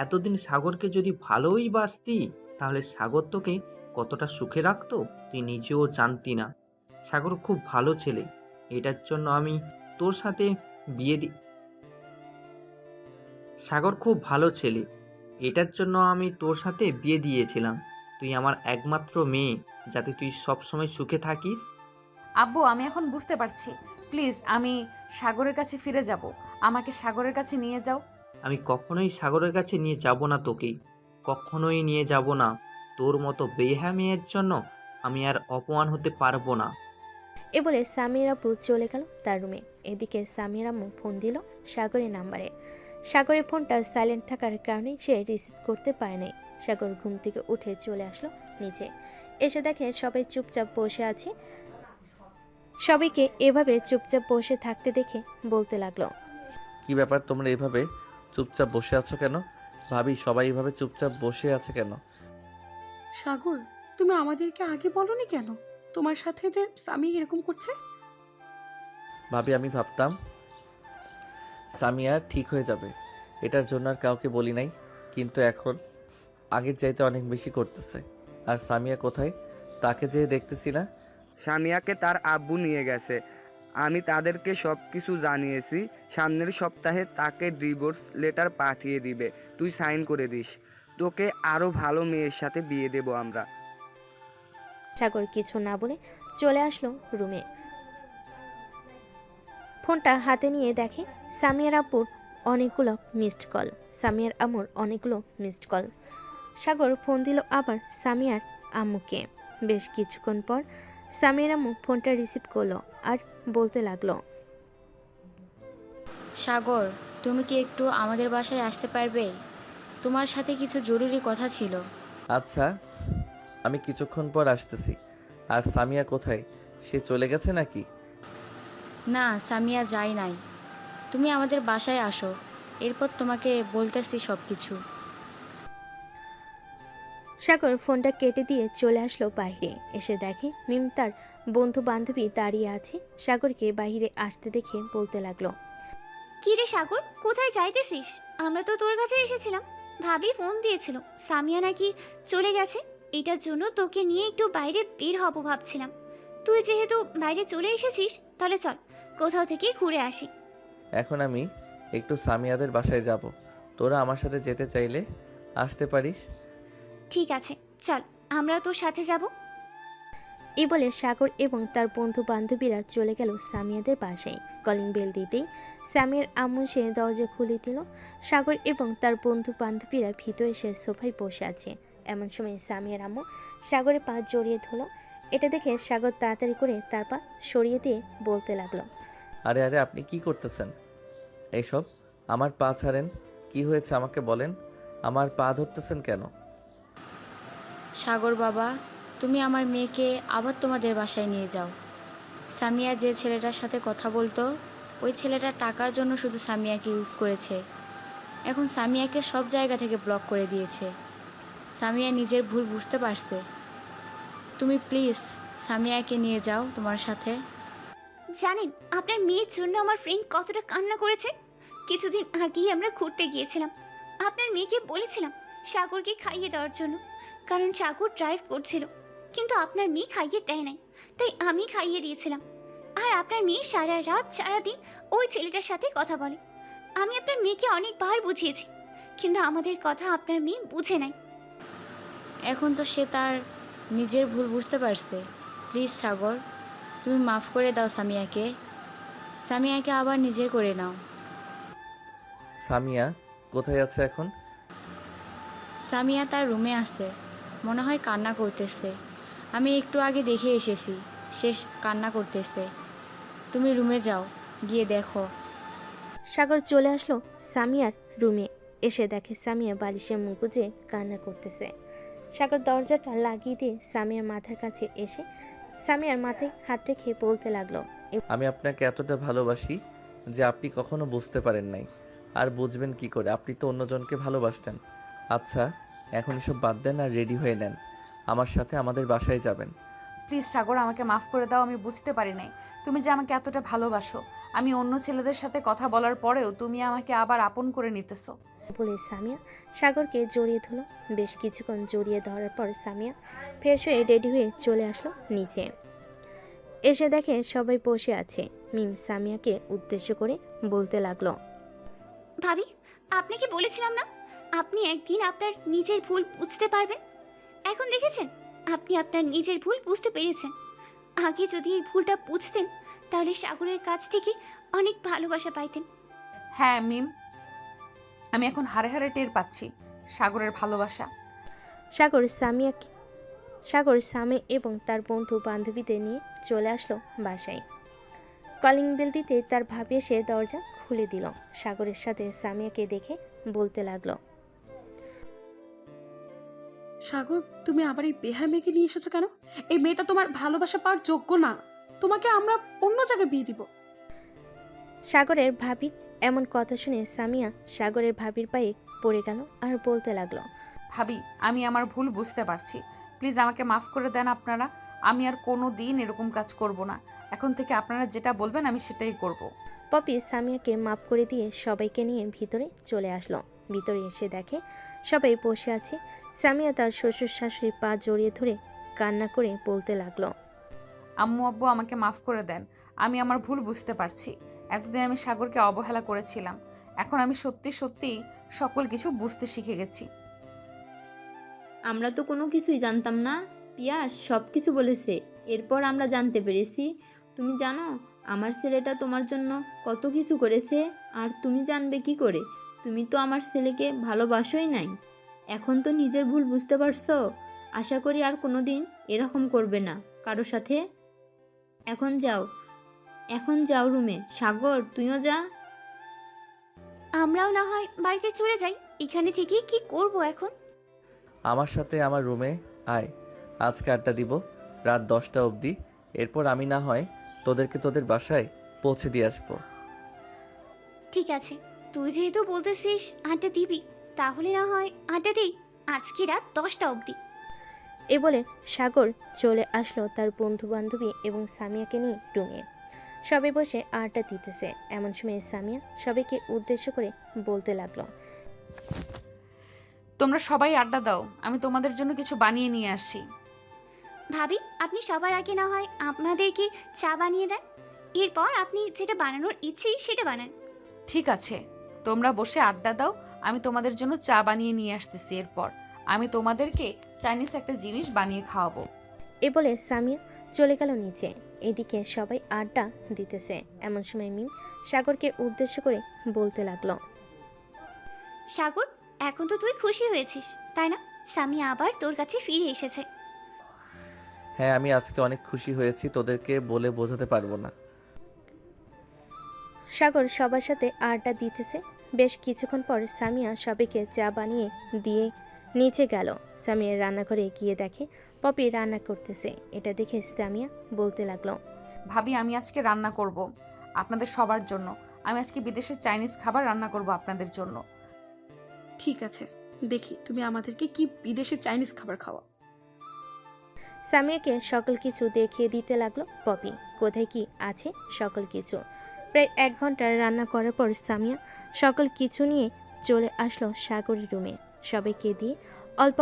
এতদিন সাগরকে যদি ভালোই বাসতি, তাহলে সাগর তোকে কতটা সুখে রাখতো তুই নিজেও জানতি না। সাগর খুব ভালো ছেলে, এটার জন্য আমি তোর সাথে বিয়ে দি সাগর খুব ভালো ছেলে, এটার জন্য আমি তোর সাথে বিয়ে দিয়েছিলাম। তুই আমার একমাত্র মেয়ে, যাতে তুই সব সময় সুখে থাকিস। আব্বু, আমি এখন বুঝতে পারছি, প্লিজ আমি সাগরের কাছে ফিরে যাব, আমাকে সাগরের কাছে নিয়ে যাও। আমি কখনোই সাগরের কাছে নিয়ে যাব না তোকে, কখনোই নিয়ে যাব না। তোর মতো বেহা মেয়ের জন্য আমি আর অপমান হতে পারবো না। এ বলে সামিয়ার আপু চলে গেল তার রুমে। এদিকে সামিয়ার আম্মু ফোন দিল সাগরের নাম্বারে। সাগরের ফোনটা সাইলেন্ট থাকার কারণে সে রিসিভ করতে পারে নাই। সাগর ঘুম থেকে উঠে চলে আসলো নিচে। এসে দেখে সবাই চুপচাপ বসে আছে। সবাইকে এভাবে চুপচাপ বসে থাকতে দেখে বলতে লাগলো, কি ব্যাপার, তোমরা এভাবে চুপচাপ বসে আছো কেন? ভাবি, সবাই এভাবে চুপচাপ বসে আছে কেন? সাগর, তুমি আমাদেরকে আগে বলনি কেন তোমার সাথে যে স্বামী এরকম করছে? ভাবি, আমি ভাবতাম সামিয়া ঠিক হয়ে যাবে, এটার জন্য আর কাউকে বলি নাই, কিন্তু এখন আগের চাইতে অনেক বেশি করতেছে। আর সামিয়া কোথায়, তাকে যেয়ে দেখতেছি না। সামিয়াকে তার আব্বু নিয়ে গেছে, আমি তাদেরকে সব কিছু জানিয়েছি। সামনের সপ্তাহে তাকে ডিভোর্স লেটার পাঠিয়ে দিবে, তুই সাইন করে দিস। তোকে আরও ভালো মেয়ের সাথে বিয়ে দেব আমরা। সাগর কিছু না বলে চলে আসলো রুমে। ফোনটা হাতে নিয়ে দেখে সামিয়ার আপুর অনেকগুলো মিসড কল, সামিয়ার আম্মুর অনেকগুলো মিসড কল। সাগর ফোন দিল আবার সামিয়ার আম্মুকে। বেশ কিছুক্ষণ পর সামিয়ার আম্মু ফোনটা রিসিভ করলো আর বলতে লাগলো, সাগর, তুমি কি একটু আমাদের বাসায় আসতে পারবে? তোমার সাথে কিছু জরুরি কথা ছিল। আচ্ছা, আমি কিছুক্ষণ পর আসতেছি। আর সামিয়া কোথায়? সে চলে গেছে নাকি? না, সামিয়া যায় নাই। তুমি আমাদের বাসায় আসো, এরপর তোমাকে বলতেছি সব কিছু। সাগর ফোনটা কেটে দিয়ে চলে আসলো বাইরে। এসে দেখে মিম তার বন্ধু বান্ধবী দাঁড়িয়ে আছে। সাগরকে বাইরে আসতে দেখে বলতে লাগলো, কি রে সাগর, কোথায় যাইতেছিস? আমরা তো তোর কাছে এসেছিলাম। ভাবি ফোন দিয়েছিল সামিয়া নাকি চলে গেছে, এটার জন্য তোকে নিয়ে একটু বাইরে বের হব ভাবছিলাম। তুই যেহেতু বাইরে চলে এসেছিস, তাহলে চল কোথাও থেকে ঘুরে আসি। এখন আমি একটু সামিয়াদের বাসায় যাব। তোরা আমার সাথে যেতে চাইলে আসতে পারিস। ঠিক আছে, চল আমরা তোর সাথে যাব। এই বলে সাগর এবং তার বন্ধু বান্ধবীরা চলে গেল সামিয়াদের বাসায়। কলিং বেল দিতেই সামিয়ার আম্মু সে দরজা খুলে দিল। সাগর এবং তার বন্ধু বান্ধবীরা ভিতরে সে সোফায় বসে আছে। এমন সময় সামিয়ার আম্মু সাগরের পা জড়িয়ে ধরল। এটা দেখে সাগর তাড়াতাড়ি করে তার পা সরিয়ে দিয়ে বলতে লাগলো, আরে আরে, আপনি কি করতেছেন এইসব? আমার পা ছাড়েন। কি হয়েছে আমাকে বলেন। আমার পা ধরতেছেন কেন? সাগর বাবা, তুমি আমার মেয়েকে আবার তোমাদের বাসায় নিয়ে যাও। সামিয়া যে ছেলেটার সাথে কথা বলতো, ওই ছেলেটা টাকার জন্য শুধু সামিয়াকে ইউজ করেছে। এখন সামিয়াকে সব জায়গা থেকে ব্লক করে দিয়েছে। সামিয়া নিজের ভুল বুঝতে পারছে। তুমি প্লিজ সামিয়াকে নিয়ে যাও তোমার সাথে। জানেন আপনার মেয়ের জন্য আমার ফ্রেন্ড কতটা কান্না করেছে? কিছুদিন আগেই আমরা ঘুরতে গিয়েছিলাম। আপনার মেয়েকে বলেছিলাম সাগরকে খাইয়ে দেওয়ার জন্য, কারণ সাগর ড্রাইভ করছিল, কিন্তু আপনার মেয়ে খাইয়ে দেয় নাই, তাই আমি খাইয়ে দিয়েছিলাম। আর আপনার মেয়ে সারা রাত সারাদিন ওই ছেলেটার সাথে কথা বলে। আমি আপনার মেয়েকে অনেকবার বুঝিয়েছি, কিন্তু আমাদের কথা আপনার মেয়ে বুঝে নাই। এখন তো সে তার নিজের ভুল বুঝতে পারছে। প্লিজ সাগর, তুমি মাফ করে দাও সামিয়াকে। সামিয়াকে আবার নিজের করে নাও। সামিয়া কোথায় আছে এখন? সামিয়া তার রুমে আছে, মনে হয় কান্না করতেছে। আমি একটু আগে দেখে এসেছি, সে কান্না করতেছে। তুমি রুমে যাও, গিয়ে দেখো। সাগর চলে আসলো সামিয়ার রুমে। এসে দেখে সামিয়া বালিশে মুখ গুজে কান্না করতেছে। সাগর দরজাটা লাগিয়ে দিয়ে সামিয়ার মাথার কাছে এসে সামিয়ার মাথায় হাত রেখে বলতে লাগলো, আমি আপনাকে এতটা ভালোবাসি যে আপনি কখনো বুঝতে পারেন নাই। আর বুঝবেন কি করে? আপনি তো অন্যজনকে ভালোবাসতেন। আচ্ছা, এখন এসব বাদ দেন আর রেডি হয়ে নেন। আমার সাথে আমাদের বাসায় যাবেন। প্লিজ সাগর, আমাকে মাফ করে দাও। আমি বুঝতে পারি নাই তুমি যে আমাকে এতটা ভালোবাসো। আমি অন্য ছেলেদের সাথে কথা বলার পরেও তুমি আমাকে আবার আপন করে নিতেছো। বলে সামিয়া সাগরকে জড়িয়ে ধরল। বেশ কিছুক্ষণ জড়িয়ে ধরার পর সামিয়া ফ্রেশ হয়ে রেডি হয়ে চলে আসলো নিচে। এসে দেখে সবাই বসে আছে। মিম সামিয়াকে উদ্দেশ্য করে বলতে লাগলো, ভাবি, আপনাকে বলেছিলাম না আপনি একদিন আপনার নিজের ভুল বুঝতে পারবেন। এখন দেখেছেন আপনি আপনার নিজের ভুল বুঝতে পেরেছেন। আগে যদি এই ভুলটা বুঝতেন, তাহলে সাগরের কাছ থেকে অনেক ভালোবাসা পাইতেন। হ্যাঁ মিম, আমি এখন হাড়ে হাড়ে টের পাচ্ছি সাগরের ভালোবাসা। সাগর সামি এবং তার বন্ধু বান্ধবীদের নিয়ে চলে আসলো বাসায়। কলিং বেল দিতে তার ভাবি এসে দরজা খুলে দিল। সাগরের সাথে সামিয়াকে দেখে বলতে লাগলো, সাগর, তুমি আবার এই বেহায়া মেয়েকে নিয়ে এসেছো কেন? এই মেয়েটা তোমার ভালোবাসা পাওয়ার যোগ্য না। তোমাকে আমরা অন্য জায়গায় বিয়ে দিব। সাগরের ভাবির এমন কথা শুনে সামিয়া সাগরের ভাবির পায়ে পড়ে গেল আর বলতে লাগলো, ভাবি, আমি আমার ভুল বুঝতে পারছি। প্লিজ আমাকে মাফ করে দেন আপনারা। আমি আর কোনো দিন এরকম কাজ করব না। এখন থেকে আপনারা যেটা বলবেন আমি সেটাই করব। পপি সামিয়াকে মাফ করে দিয়ে সবাইকে নিয়ে ভিতরে চলে আসলো। ভিতরে এসে দেখে সবাই বসে আছে। সামিয়া তার শ্বশুর শাশুড়ির পা জড়িয়ে ধরে কান্না করে বলতে লাগলো, আম্মু আব্বু, আমাকে মাফ করে দেন। আমি আমার ভুল বুঝতে পারছি। এতদিন আমি সাগরকে অবহেলা করেছিলাম। এখন আমি সত্যি সত্যি সকল কিছু বুঝতে শিখে গেছি। আমরা তো কোনো কিছুই জানতাম না। পিয়াস সব কিছু বলেছে, এরপর আমরা জানতে পেরেছি। তুমি জানো আমার ছেলেটা তোমার জন্য কত কিছু করেছে, আর তুমি জানবে কি করে? তুমি তো আমার ছেলেকে ভালোবাসোই নাই। এখন তো নিজের ভুল বুঝতে পারছো। আশা করি আর কোনো দিন এরকম করবে না কারো সাথে। এখন যাও রুমে। সাগর, তুইও যা। আমরাও না হয় বাড়িতে চলে যাই। এখানে থেকে কি করব এখন? আমার সাথে আমার রুমে আয়, আজকে আড্ডা দিব রাত 10টা অবধি। এরপর আমি না হয় তোদেরকে তোদের বাসায় পৌঁছে দিয়ে আসবো। ঠিক আছে, তুই যেহেতু বলতেছিস আড্ডা দিবি, তাহলে না হয় আড্ডা দিই আজকে রাত 10টা অবধি। এ বলে সাগর চলে আসলো তার বন্ধু বান্ধবী এবং সামিয়াকে নিয়ে রুমে। সবাই বসে আড্ডা দিতেছে। এমন সময় সামিয়া সবাইকে উদ্দেশ্য করে বলতে লাগলো, তোমরা সবাই আড্ডা দাও, আমি তোমাদের জন্য কিছু বানিয়ে নিয়ে আসি। ভাবি, আপনি সবার আগে না হয় আপনাদেরকে চা বানিয়ে দেন, এরপর আপনি যেটা বানানোর ইচ্ছে সেটা বানান। ঠিক আছে, তোমরা বসে আড্ডা দাও, আমি তোমাদের জন্য চা বানিয়ে নিয়ে আসতেছি। এরপর আমি তোমাদেরকে চাইনিজ একটা জিনিস বানিয়ে খাওয়াবো। এ বলে সামিয়া চলে গেল নিচে। এদিকে সবাই আড্ডা দিতেছে। এমন সময় মিম সাগরকে উদ্দেশ্য করে বলতে লাগলো, সাগর, এখন তো তুই খুশি হয়েছিস তাই না? সামি আবার তোর কাছে ফিরে এসেছে। হ্যাঁ, আমি আজকে অনেক খুশি হয়েছি, তোদেরকে বলে বোঝাতে পারবো না। সাগর সবার সাথে আড্ডা দিতেছে। বেশ কিছুক্ষণ পর সামিয়া সবাইকে চা বানিয়ে দিয়ে নিচে গেল। সামিয়ার রান্নাঘরে গিয়ে দেখে পপি রান্না করতেছে। এটা দেখে সামিয়া বলতে লাগলো, ভাবি, আমি আজকে রান্না করব আপনাদের সবার জন্য। আমি আজকে বিদেশের চাইনিজ খাবার রান্না করব আপনাদের জন্য। ঠিক আছে, দেখি তুমি আমাদেরকে কি বিদেশে চাইনিজ খাবার খাওয়া। সামিয়াকে সকল কিছু দেখিয়ে দিতে লাগলো পপি। কোথায় কি আছে সকল কিছু। প্রায় 1 ঘন্টা রান্না করার পর সামিয়া সকল কিছু নিয়ে চলে আসলো সাগরের রুমে। সবাইকে দিল অল্প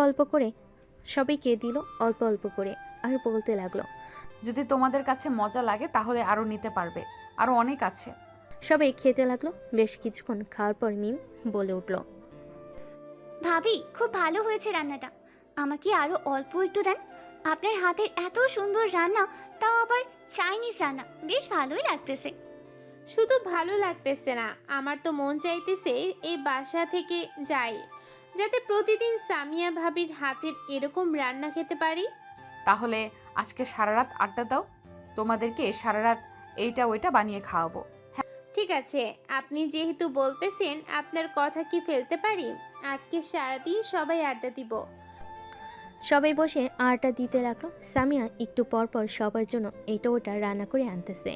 অল্প করে আর বলতে লাগলো, যদি তোমাদের কাছে মজা লাগে তাহলে আরও নিতে পারবে, আরও অনেক আছে। সবাই খেতে লাগলো। বেশ কিছুক্ষণ খাওয়ার পর মিম বলে উঠল, ভাবি, খুব ভালো হয়েছে রান্নাটা, আমাকে আরো অল্প একটু দেন। আপনার হাতের এত সুন্দর রান্না, তাও আবার চাইনিজ রান্না, বেশ ভালোই লাগতেছে। শুধু ভালো লাগতেছে না, আমার তো মন চাইতেছে এই বাসা থেকে যাই, যাতে প্রতিদিন সামিয়া ভাবির হাতের এরকম রান্না খেতে পারি। তাহলে আজকে সারা রাত আড্ডা দাও, তোমাদেরকে সারা রাত এইটা ওইটা বানিয়ে খাওয়াবো। ঠিক আছে, আপনি যেহেতু বলতেছেন, আপনার কথা কি ফেলতে পারি? আজকে সারাদিন সবাই আড্ডা দিব। সবাই বসে আড্ডা দিতে লাগলো। সামিয়া একটু পর পর সবার জন্য এটা ওটা রান্না করে আনতেছে।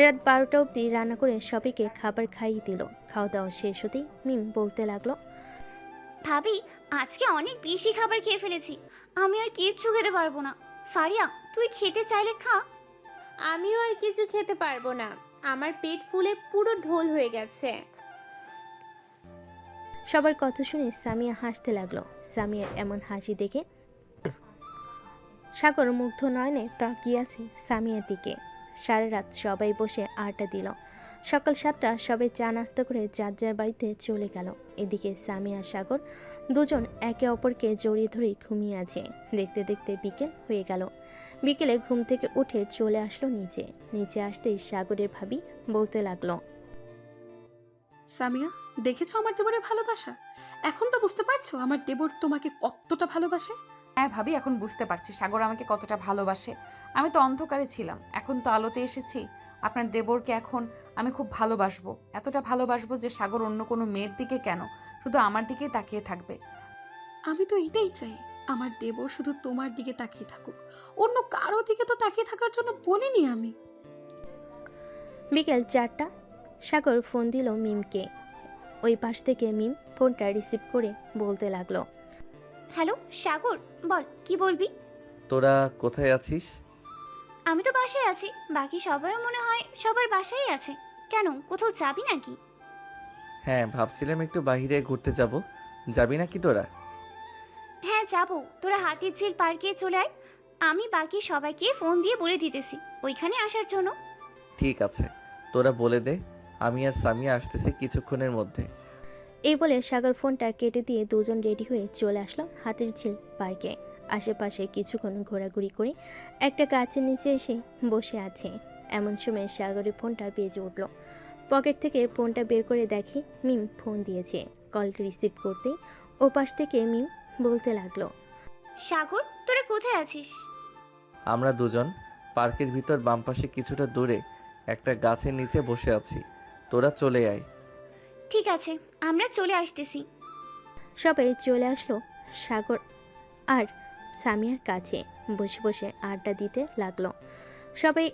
রাত 12টা অবধি রান্না করে সবাইকে খাবার খাইয়ে দিল। খাওয়া দাওয়া শেষ হতেই মিম বলতে লাগলো, ভাবি, আজকে অনেক বেশি খাবার খেয়ে ফেলেছি, আমি আর কিচ্ছু খেতে পারবো না। ফারিয়া, তুই খেতে চাইলে খা। আমিও আর কিছু খেতে পারবো না, আমার পেট ফুলে পুরো ঢোল হয়ে গেছে। সবার কথা শুনে সামিয়া হাসতে লাগলো। সামিয়ার এমন হাসি দেখে সাগর মুগ্ধ নয়নে তাকিয়ে আছে সামিয়ার দিকে। সারা রাত সবাই বসে আড্ডা দিল। সকাল 7টা সবাই চা নাস্তা করে যার যার বাড়িতে চলে গেল। এদিকে সামিয়া সাগর দুজন একে অপরকে জড়িয়ে ধরে ঘুমিয়ে আছে। দেখতে দেখতে বিকেল হয়ে গেল। বিকেলে ঘুম থেকে উঠে চলে আসলো নিচে আসতেই সাগরের ভাবি বলতে লাগলো, সামিয়া, দেখেছো আমার দেবরের ভালোবাসা? এখন তো বুঝতে পারছো আমার দেবর তোমাকে কতটা ভালোবাসে। হ্যাঁ ভাবি, এখন বুঝতে পারছি সাগর আমাকে কতটা ভালোবাসে। আমি তো অন্ধকারে ছিলাম, এখন তো আলোতে এসেছি। আপনার দেবরকে এখন আমি খুব ভালোবাসবো, এতটা ভালোবাসবো যে সাগর অন্য কোনো মেয়ের দিকে কেন, শুধু আমার দিকেই তাকিয়ে থাকবে। আমি তো এটাই চাই, আমার দেবর শুধু তোমার দিকে তাকিয়ে থাকুক, অন্য কারো দিকে তো তাকিয়ে থাকার জন্য বলিনি আমি। বিকেল 4টা সাগর ফোন দিল মিমকে। ওই পাশ থেকে মিম ফোনটা রিসিভ করে বলতে লাগলো, হ্যালো সাগর, বল কি বলবি? তোরা কোথায় আছিস? আমি তো বাসায় আছি, বাকি সবাই মনে হয় সবার বাসায় আছে। কেন, কোথাও যাবি নাকি? হ্যাঁ, ভাবছিলাম একটু বাইরে ঘুরতে যাব, যাবি নাকি তোরা? হ্যাঁ যাবো, তোরা হাতির ঝিল পার্কে চলে আয়, আমি বাকি সবাইকে ফোন দিয়ে বলে দিতেছি ওইখানে আসার জন্য। ঠিক আছে, তোরা বলে দে, আমি আর সামিয়া আসতেছি কিছুক্ষণের মধ্যে। এই বলে সাগর ফোনটা কেটে দিয়ে দুজন রেডি হয়ে চলে আসলো হাতির ঝিল পার্কে। আশেপাশে কিছুক্ষণ ঘোরাঘুরি করে একটা গাছের নিচে এসে বসে আছে। এমন সময় সাগরের ফোনটা বেজে উঠল। পকেট থেকে ফোনটা বের করে দেখে মিম ফোন দিয়েছে। কল রিসিভ করতেই ওপাশ থেকে মিম বলতে লাগলো, সাগর, তোরা কোথায় আছিস? আমরা দুজন পার্কের ভিতর বাম পাশে কিছুটা দূরে একটা গাছের নিচে বসে আছি, তোরা চলে আয়। ঠিক আছে, আমরা চলে আসতেছি। সবাই চলে আসলো সাগর আর সামিয়ার কাছে। বসে বসে আড্ডা দিতে লাগলো সবাই,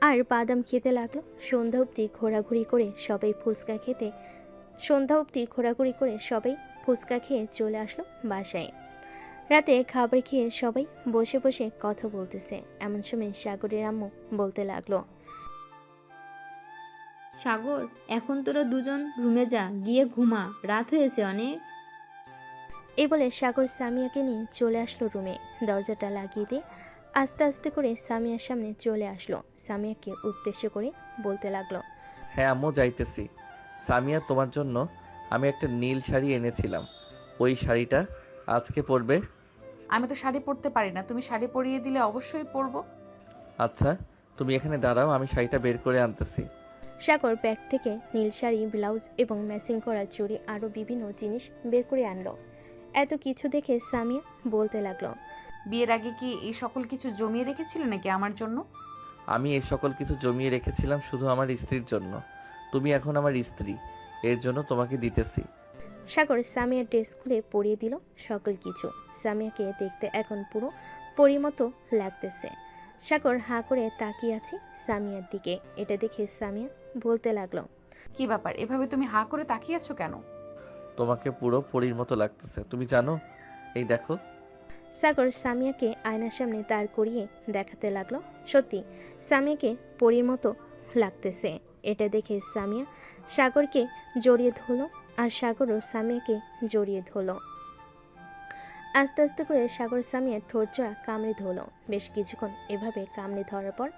আর বাদাম খেতে লাগলো। সন্ধ্যা অবধি ঘোরাঘুরি করে সবাই ফুচকা খেয়ে চলে আসলো বাসায়। রাতে খাবার খেয়ে সবাই বসে বসে কথা বলতেছে। এমন সময় সাগরের আম্মু বলতে লাগলো, সাগর, এখন তোরা দুজন রুমে যা, গিয়ে ঘুমা, রাত হয়েছে অনেক। এই বলে সাগর সামিয়াকে নিয়ে চলে আসলো রুমে। দরজাটা লাগিয়ে দিয়ে আস্তে আস্তে করে সামিয়ার সামনে চলে আসলো। সামিয়াকে উদ্দেশ্য করে বলতে লাগলো, হ্যাঁ আম্মু, যাইতেছি। সামিয়া, তোমার জন্য আমি একটা নীল শাড়ি এনেছিলাম, ওই শাড়িটা আজকে পরবে। আমি তো শাড়ি পরতে পারি না, তুমি শাড়ি পরিয়ে দিলে অবশ্যই পরবো। আচ্ছা, তুমি এখানে দাঁড়াও, আমি শাড়িটা বের করে আনতেছি। সাগর ব্যাগ থেকে নীল শাড়ি, ব্লাউজ এবং ম্যাচিং করা চুড়ি আরও বিভিন্ন জিনিস বের করে আনলো। এত কিছু দেখে সামিয়া বলতে লাগলো, বিয়ের আগে কি এই সকল কিছু জমিয়ে রেখেছিলে নাকি আমার জন্য? আমি এই সকল কিছু জমিয়ে রেখেছিলাম শুধু আমার স্ত্রীর জন্য। তুমি এখন আমার স্ত্রী, এর জন্য তোমাকে দিতেছি। সাগর সামিয়ার ড্রেস খুলে পরিয়ে দিল সকল কিছু। সামিয়াকে দেখতে এখন পুরো পরিমতো লাগতেছে। সাগর হাঁ করে তাকিয়ে আছে সামিয়ার দিকে। এটা দেখে সামিয়া বলতে লাগলো, কি ব্যাপার, এভাবে তুমি হাঁ করে তাকিয়ে আছো কেন? তোমাকে পুরো পরীর মতো লাগতেছে, তুমি জানো? এই দেখো। সাগর সামিয়াকে আয়নার সামনে দাঁড় করিয়ে দেখাতে লাগলো। সত্যি সামিয়াকে পরীর মতো লাগতেছে। এটা দেখে সামিয়া সাগরকে জড়িয়ে ধরলো, আর সাগরও সামিয়াকে জড়িয়ে ধরলো। আস্তে আস্তে করে সাগর সামিয়ার ঠোঁট জোড়া কামড়ে ধরলো। বেশ কিছুক্ষণ এভাবে কামড়ে ধরার পর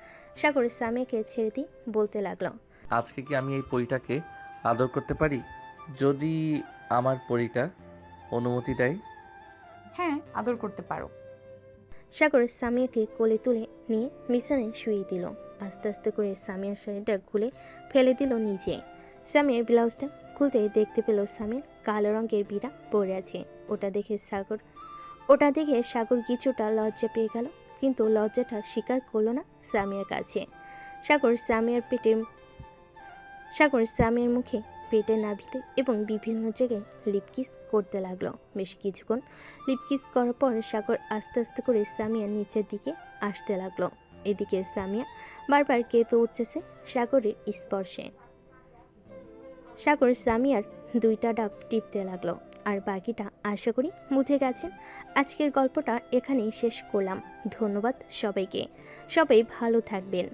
সাগর সামিয়াকে ছেড়ে দিয়ে বলতে লাগলো, আজকে কি আমি এই পরীটাকে আদর করতে পারি, যদি আমার পরীটা অনুমতি দেয়? হ্যাঁ, আদর করতে পারো। সাগর সামিয়াকে কোলে তুলে নিয়ে বিছানায় শুয়ে দিল। আস্তে আস্তে করে সামিয়ার শাড়িটা খুলে ফেলে দিল নিচে। সামিয়ার ব্লাউজটা খুলতে দেখতে পেল সামিয়ার কালো রঙের বিড়া পরে আছে। ওটা দেখে সাগর কিছুটা লজ্জা পেয়ে গেল, কিন্তু লজ্জাটা স্বীকার করলো না সামিয়ার কাছে। সাগর সামিয়ার মুখে, পেটে, নাভিতে এবং বিভিন্ন জায়গায় লিপকিস করতে লাগলো। বেশ কিছুক্ষণ লিপকিস করার পর সাগর আস্তে আস্তে করে সামিয়ার নিচের দিকে আসতে লাগলো। এদিকে সামিয়া বারবার কেঁপে উঠতেছে সাগরের স্পর্শে। সাগর সামিয়ার দুইটা ডাব টিপতে লাগলো। আর বাকিটা আশা করি বুঝে গেছেন। আজকের গল্পটা এখানেই শেষ করলাম। ধন্যবাদ সবাইকে। সবাই ভালো থাকবেন।